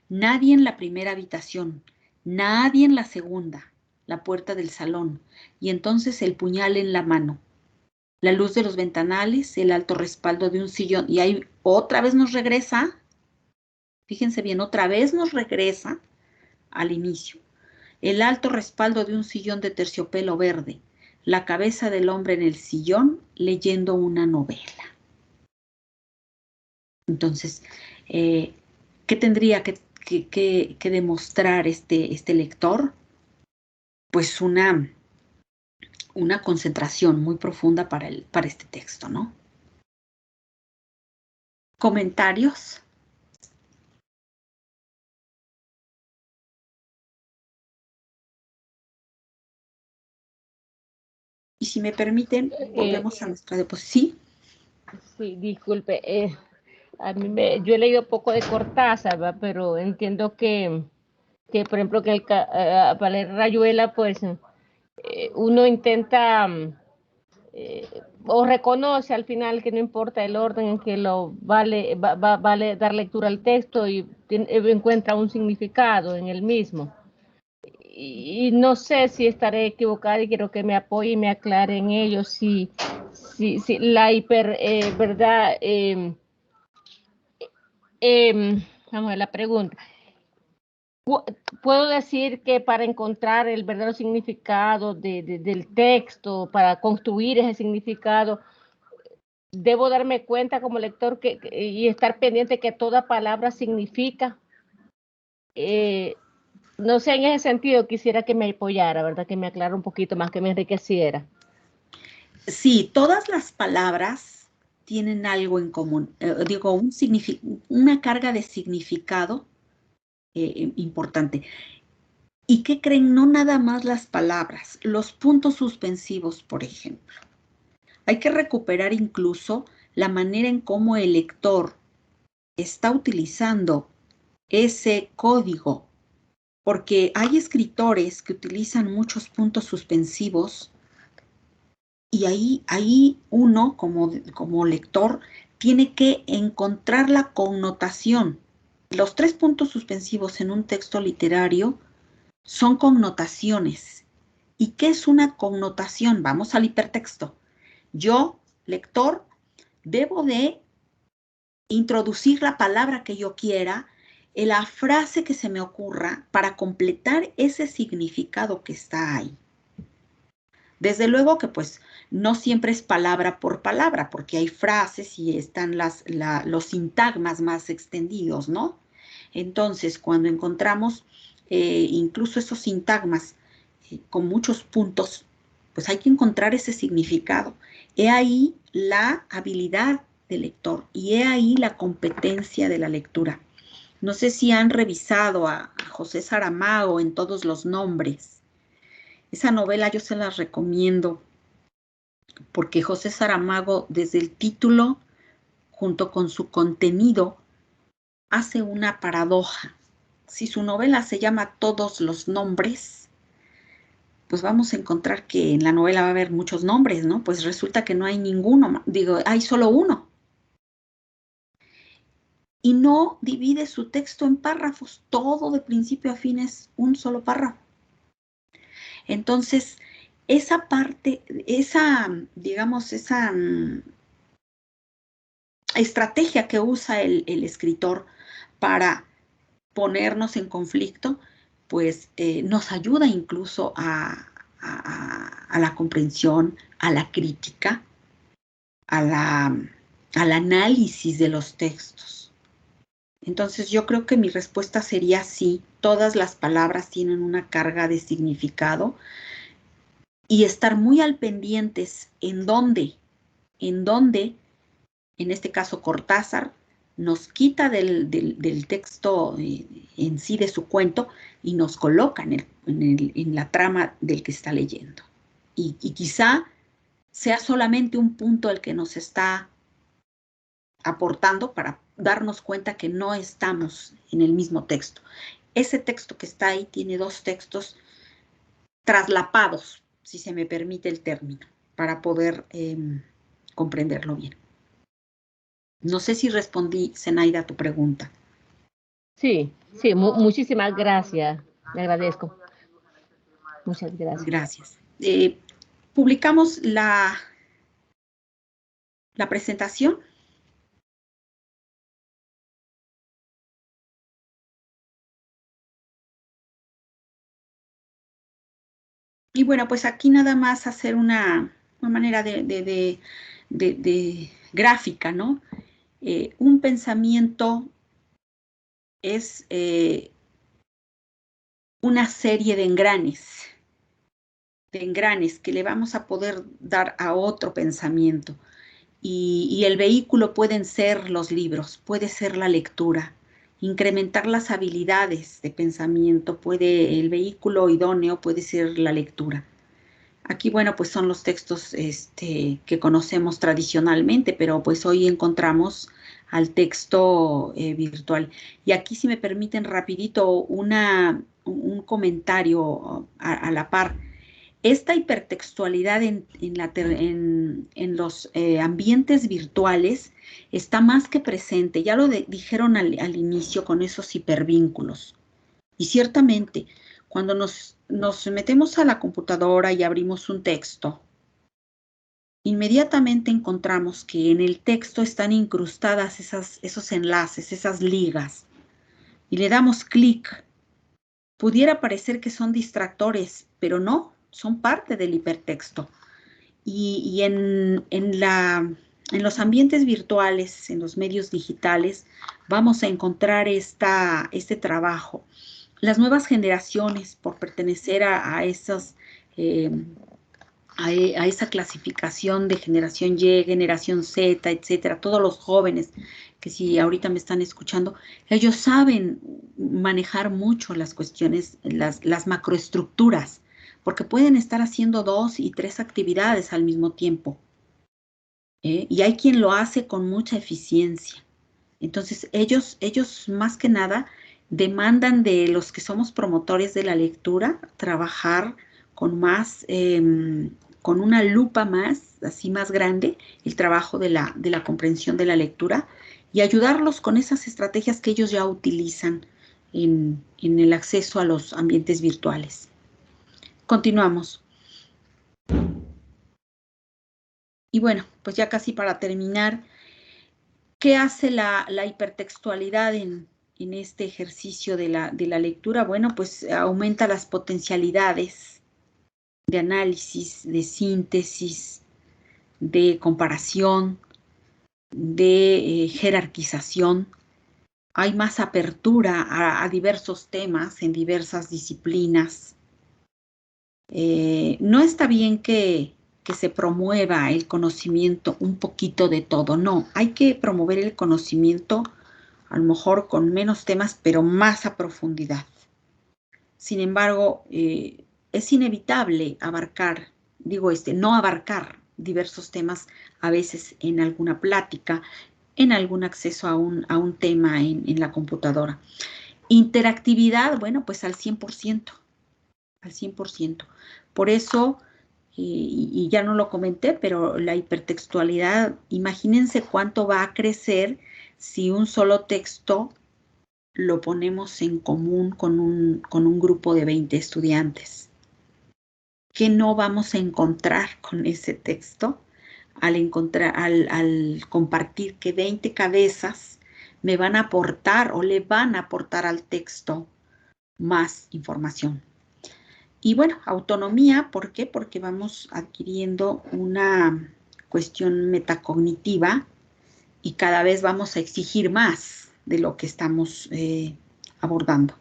Nadie en la primera habitación, nadie en la segunda, la puerta del salón, y entonces el puñal en la mano. La luz de los ventanales, el alto respaldo de un sillón, y ahí otra vez nos regresa. Fíjense bien, otra vez nos regresa al inicio. El alto respaldo de un sillón de terciopelo verde, la cabeza del hombre en el sillón leyendo una novela. Entonces, ¿qué tendría que demostrar este lector? Pues una concentración muy profunda para este texto, ¿no? ¿Comentarios? Y si me permiten, volvemos a nuestra diapositiva. Sí, disculpe. Yo he leído poco de Cortázar, ¿va? Pero entiendo que por ejemplo, para leer Rayuela, pues uno intenta o reconoce al final que no importa el orden en que vale dar lectura al texto y encuentra un significado en el mismo. Y no sé si estaré equivocada y quiero que me apoye y me aclare en ello si la verdad, vamos a ver la pregunta. Puedo decir que para encontrar el verdadero significado del texto, para construir ese significado, debo darme cuenta como lector y estar pendiente que toda palabra significa. No sé, en ese sentido quisiera que me apoyara, ¿verdad? Que me aclarara un poquito más, que me enriqueciera. Sí, todas las palabras tienen algo en común, digo, una carga de significado importante. ¿Y qué creen? No nada más las palabras, los puntos suspensivos, por ejemplo. Hay que recuperar incluso la manera en cómo el lector está utilizando ese código, porque hay escritores que utilizan muchos puntos suspensivos y ahí uno como lector tiene que encontrar la connotación. Los 3 puntos suspensivos en un texto literario son connotaciones. ¿Y qué es una connotación? Vamos al hipertexto. Yo, lector, debo de introducir la palabra que yo quiera, la frase que se me ocurra para completar ese significado que está ahí. Desde luego que pues no siempre es palabra por palabra, porque hay frases y están los sintagmas más extendidos, ¿no? Entonces, cuando encontramos incluso esos sintagmas con muchos puntos, pues hay que encontrar ese significado. He ahí la habilidad del lector y he ahí la competencia de la lectura. No sé si han revisado a José Saramago en Todos los nombres. Esa novela yo se la recomiendo porque José Saramago, desde el título, junto con su contenido, hace una paradoja. Si su novela se llama Todos los nombres, pues vamos a encontrar que en la novela va a haber muchos nombres, ¿no? Pues resulta que no hay ninguno, digo, hay solo uno. Y no divide su texto en párrafos, todo de principio a fin es un solo párrafo. Entonces, esa parte, digamos, esa estrategia que usa el escritor para ponernos en conflicto, pues nos ayuda incluso a la comprensión, a la crítica, al análisis de los textos. Entonces yo creo que mi respuesta sería sí, todas las palabras tienen una carga de significado y estar muy al pendientes en dónde, en este caso Cortázar, nos quita del texto en sí de su cuento y nos coloca en la trama del que está leyendo. Y quizá sea solamente un punto el que nos está aportando para darnos cuenta que no estamos en el mismo texto. Ese texto que está ahí tiene 2 textos traslapados, si se me permite el término, para poder comprenderlo bien. No sé si respondí, Zenaida, a tu pregunta. Sí, muchísimas gracias. Le agradezco. Muchas gracias. Gracias. Publicamos la presentación. Y bueno, pues aquí nada más hacer una manera de gráfica, ¿no? Un pensamiento es una serie de engranes que le vamos a poder dar a otro pensamiento. Y el vehículo pueden ser los libros, puede ser la lectura, incrementar las habilidades de pensamiento, el vehículo idóneo puede ser la lectura. Aquí, bueno, pues son los textos que conocemos tradicionalmente, pero pues hoy encontramos al texto virtual. Y aquí, si me permiten rapidito, un comentario a la par. Esta hipertextualidad en los ambientes virtuales está más que presente. Ya lo dijeron al inicio con esos hipervínculos. Y ciertamente, cuando nos metemos a la computadora y abrimos un texto, inmediatamente encontramos que en el texto están incrustadas esos enlaces, esas ligas. Y le damos clic pudiera parecer que son distractores, pero no, son parte del hipertexto. Y en los ambientes virtuales, en los medios digitales, vamos a encontrar este trabajo. Las nuevas generaciones, por pertenecer a esa clasificación de generación Y, generación Z, etcétera, todos los jóvenes que si ahorita me están escuchando, ellos saben manejar mucho las cuestiones, las macroestructuras, porque pueden estar haciendo 2 y 3 actividades al mismo tiempo. Y hay quien lo hace con mucha eficiencia. Entonces, ellos más que nada demandan de los que somos promotores de la lectura trabajar con más, con una lupa más, así más grande, el trabajo de la comprensión de la lectura y ayudarlos con esas estrategias que ellos ya utilizan en el acceso a los ambientes virtuales. Continuamos. Y bueno, pues ya casi para terminar, ¿qué hace la hipertextualidad en este ejercicio de la lectura? Bueno, pues aumenta las potencialidades de análisis, de síntesis, de comparación, de jerarquización. Hay más apertura a diversos temas en diversas disciplinas. No está bien que se promueva el conocimiento un poquito de todo, no, hay que promover el conocimiento a lo mejor con menos temas, pero más a profundidad. Sin embargo, es inevitable abarcar, no abarcar diversos temas a veces en alguna plática, en algún acceso a un tema en la computadora. Interactividad, bueno, pues al 100%, al 100%. Por eso, y ya no lo comenté, pero la hipertextualidad, imagínense cuánto va a crecer si un solo texto lo ponemos en común con un grupo de 20 estudiantes. ¿Qué no vamos a encontrar con ese texto? Al compartir que 20 cabezas me van a aportar o le van a aportar al texto más información. Y bueno, autonomía, ¿por qué? Porque vamos adquiriendo una cuestión metacognitiva y cada vez vamos a exigir más de lo que estamos abordando.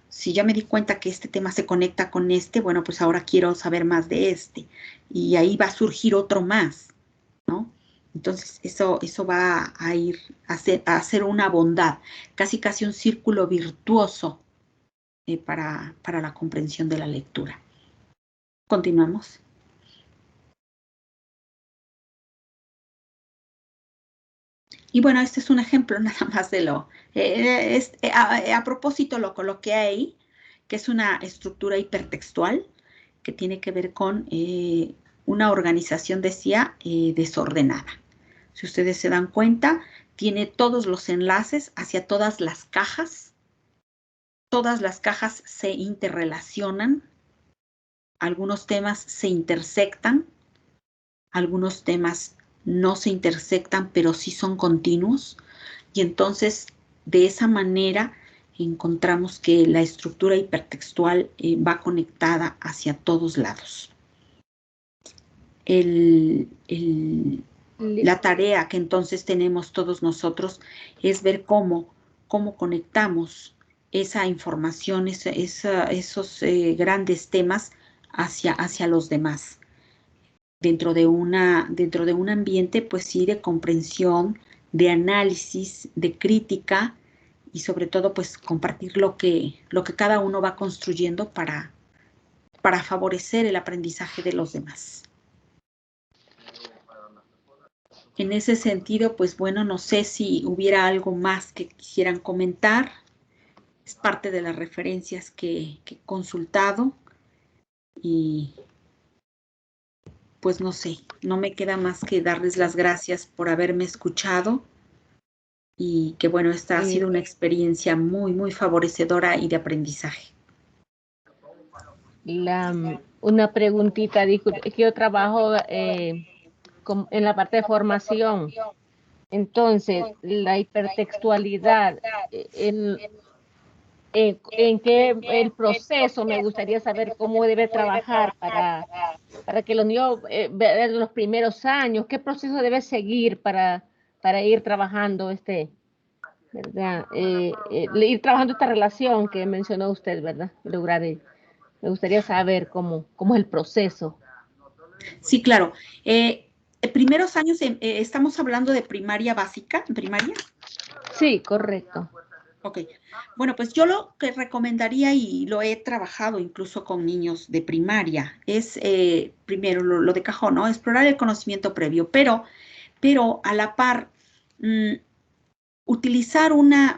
Si ya me di cuenta que este tema se conecta con este, bueno, pues ahora quiero saber más de este. Y ahí va a surgir otro más, ¿no? Entonces, eso va a ir a hacer una bondad, casi un círculo virtuoso para la comprensión de la lectura. Continuamos. Y bueno, este es un ejemplo nada más de a propósito lo coloqué ahí, que es una estructura hipertextual que tiene que ver con una organización, decía, desordenada. Si ustedes se dan cuenta, tiene todos los enlaces hacia todas las cajas. Todas las cajas se interrelacionan. Algunos temas se intersectan. Algunos temas no se intersectan, pero sí son continuos. Y entonces, de esa manera, encontramos que la estructura hipertextual va conectada hacia todos lados. La tarea que entonces tenemos todos nosotros es ver cómo conectamos esa información, esos grandes temas hacia los demás. Dentro de un ambiente, pues sí, de comprensión, de análisis, de crítica y sobre todo, pues compartir lo que cada uno va construyendo para favorecer el aprendizaje de los demás. En ese sentido, pues bueno, no sé si hubiera algo más que quisieran comentar. Es parte de las referencias que he consultado y pues no sé, no me queda más que darles las gracias por haberme escuchado y que bueno, esta ha sido una experiencia muy, muy favorecedora y de aprendizaje. Una preguntita, dijo que yo trabajo en la parte de formación. Entonces, la hipertextualidad, en qué el proceso, me gustaría saber cómo debe trabajar para que los niños vean los primeros años, qué proceso debe seguir para ir trabajando ¿verdad? Ir trabajando esta relación que mencionó usted, ¿verdad? Me gustaría saber cómo es el proceso. Sí, claro. Primeros años, estamos hablando de primaria básica, primaria. Sí, correcto. Ok. Bueno, pues yo lo que recomendaría, y lo he trabajado incluso con niños de primaria, es primero lo de cajón, ¿no? Explorar el conocimiento previo, pero a la par, utilizar una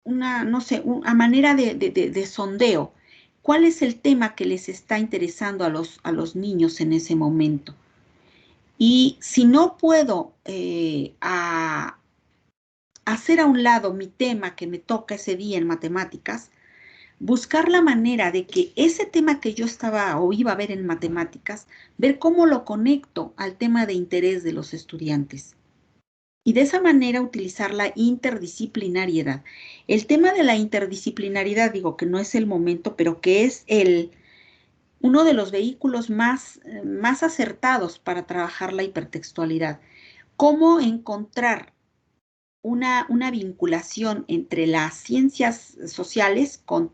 no sé, una manera de sondeo. ¿Cuál es el tema que les está interesando a los niños en ese momento? Y si no puedo hacer a un lado mi tema que me toca ese día en matemáticas, buscar la manera de que ese tema que yo estaba o iba a ver en matemáticas, ver cómo lo conecto al tema de interés de los estudiantes. Y de esa manera utilizar la interdisciplinariedad. El tema de la interdisciplinariedad, digo que no es el momento, pero que es uno de los vehículos más acertados para trabajar la hipertextualidad. Cómo encontrar una vinculación entre las ciencias sociales con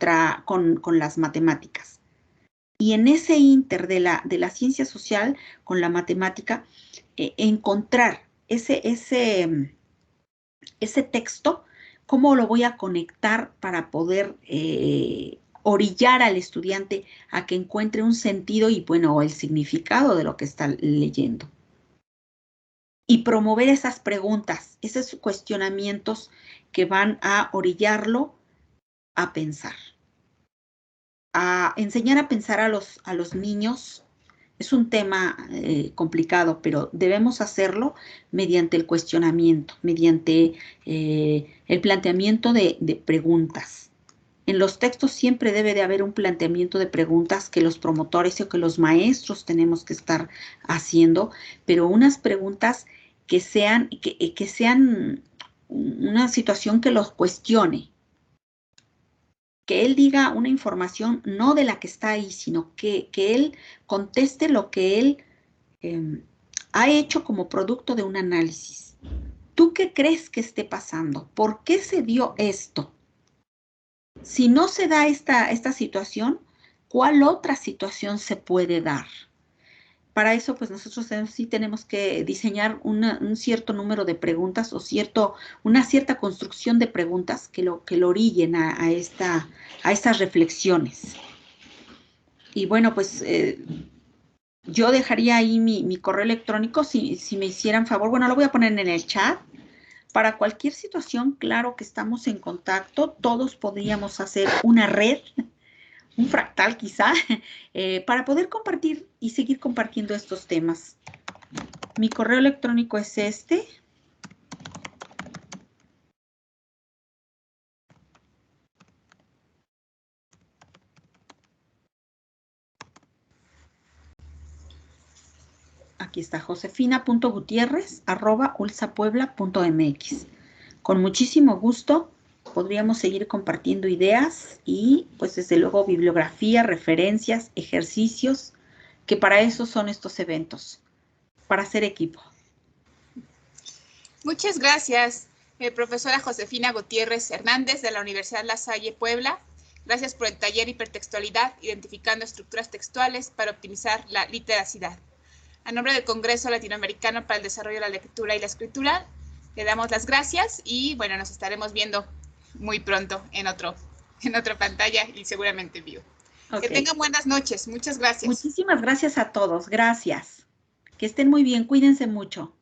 las matemáticas. Y en ese inter de la ciencia social con la matemática, encontrar ese texto, cómo lo voy a conectar para poder orillar al estudiante a que encuentre un sentido y, bueno, el significado de lo que está leyendo. Y promover esas preguntas, esos cuestionamientos que van a orillarlo a pensar. A enseñar a pensar a los niños es un tema complicado, pero debemos hacerlo mediante el cuestionamiento, mediante el planteamiento de preguntas. En los textos siempre debe de haber un planteamiento de preguntas que los promotores o que los maestros tenemos que estar haciendo, pero unas preguntas que sean una situación que los cuestione. Que él diga una información no de la que está ahí, sino que él conteste lo que él ha hecho como producto de un análisis. ¿Tú qué crees que esté pasando? ¿Por qué se dio esto? Si no se da esta situación, ¿cuál otra situación se puede dar? Para eso, pues nosotros sí tenemos que diseñar un cierto número de preguntas o una cierta construcción de preguntas que lo orillen a estas reflexiones. Y bueno, pues yo dejaría ahí mi correo electrónico si me hicieran favor. Bueno, lo voy a poner en el chat. Para cualquier situación, claro que estamos en contacto. Todos podríamos hacer una red, un fractal quizá, para poder compartir y seguir compartiendo estos temas. Mi correo electrónico es este. Aquí está, josefina.gutierrez@ulsapuebla.mx. Con muchísimo gusto podríamos seguir compartiendo ideas y, pues, desde luego, bibliografía, referencias, ejercicios, que para eso son estos eventos, para hacer equipo. Muchas gracias, profesora Josefina Gutiérrez Hernández de la Universidad La Salle, Puebla. Gracias por el taller Hipertextualidad, identificando estructuras textuales para optimizar la literacidad. A nombre del Congreso Latinoamericano para el Desarrollo de la Lectura y la Escritura, le damos las gracias y, bueno, nos estaremos viendo muy pronto en otra pantalla y seguramente en vivo. Okay. Que tengan buenas noches. Muchas gracias. Muchísimas gracias a todos. Gracias. Que estén muy bien. Cuídense mucho.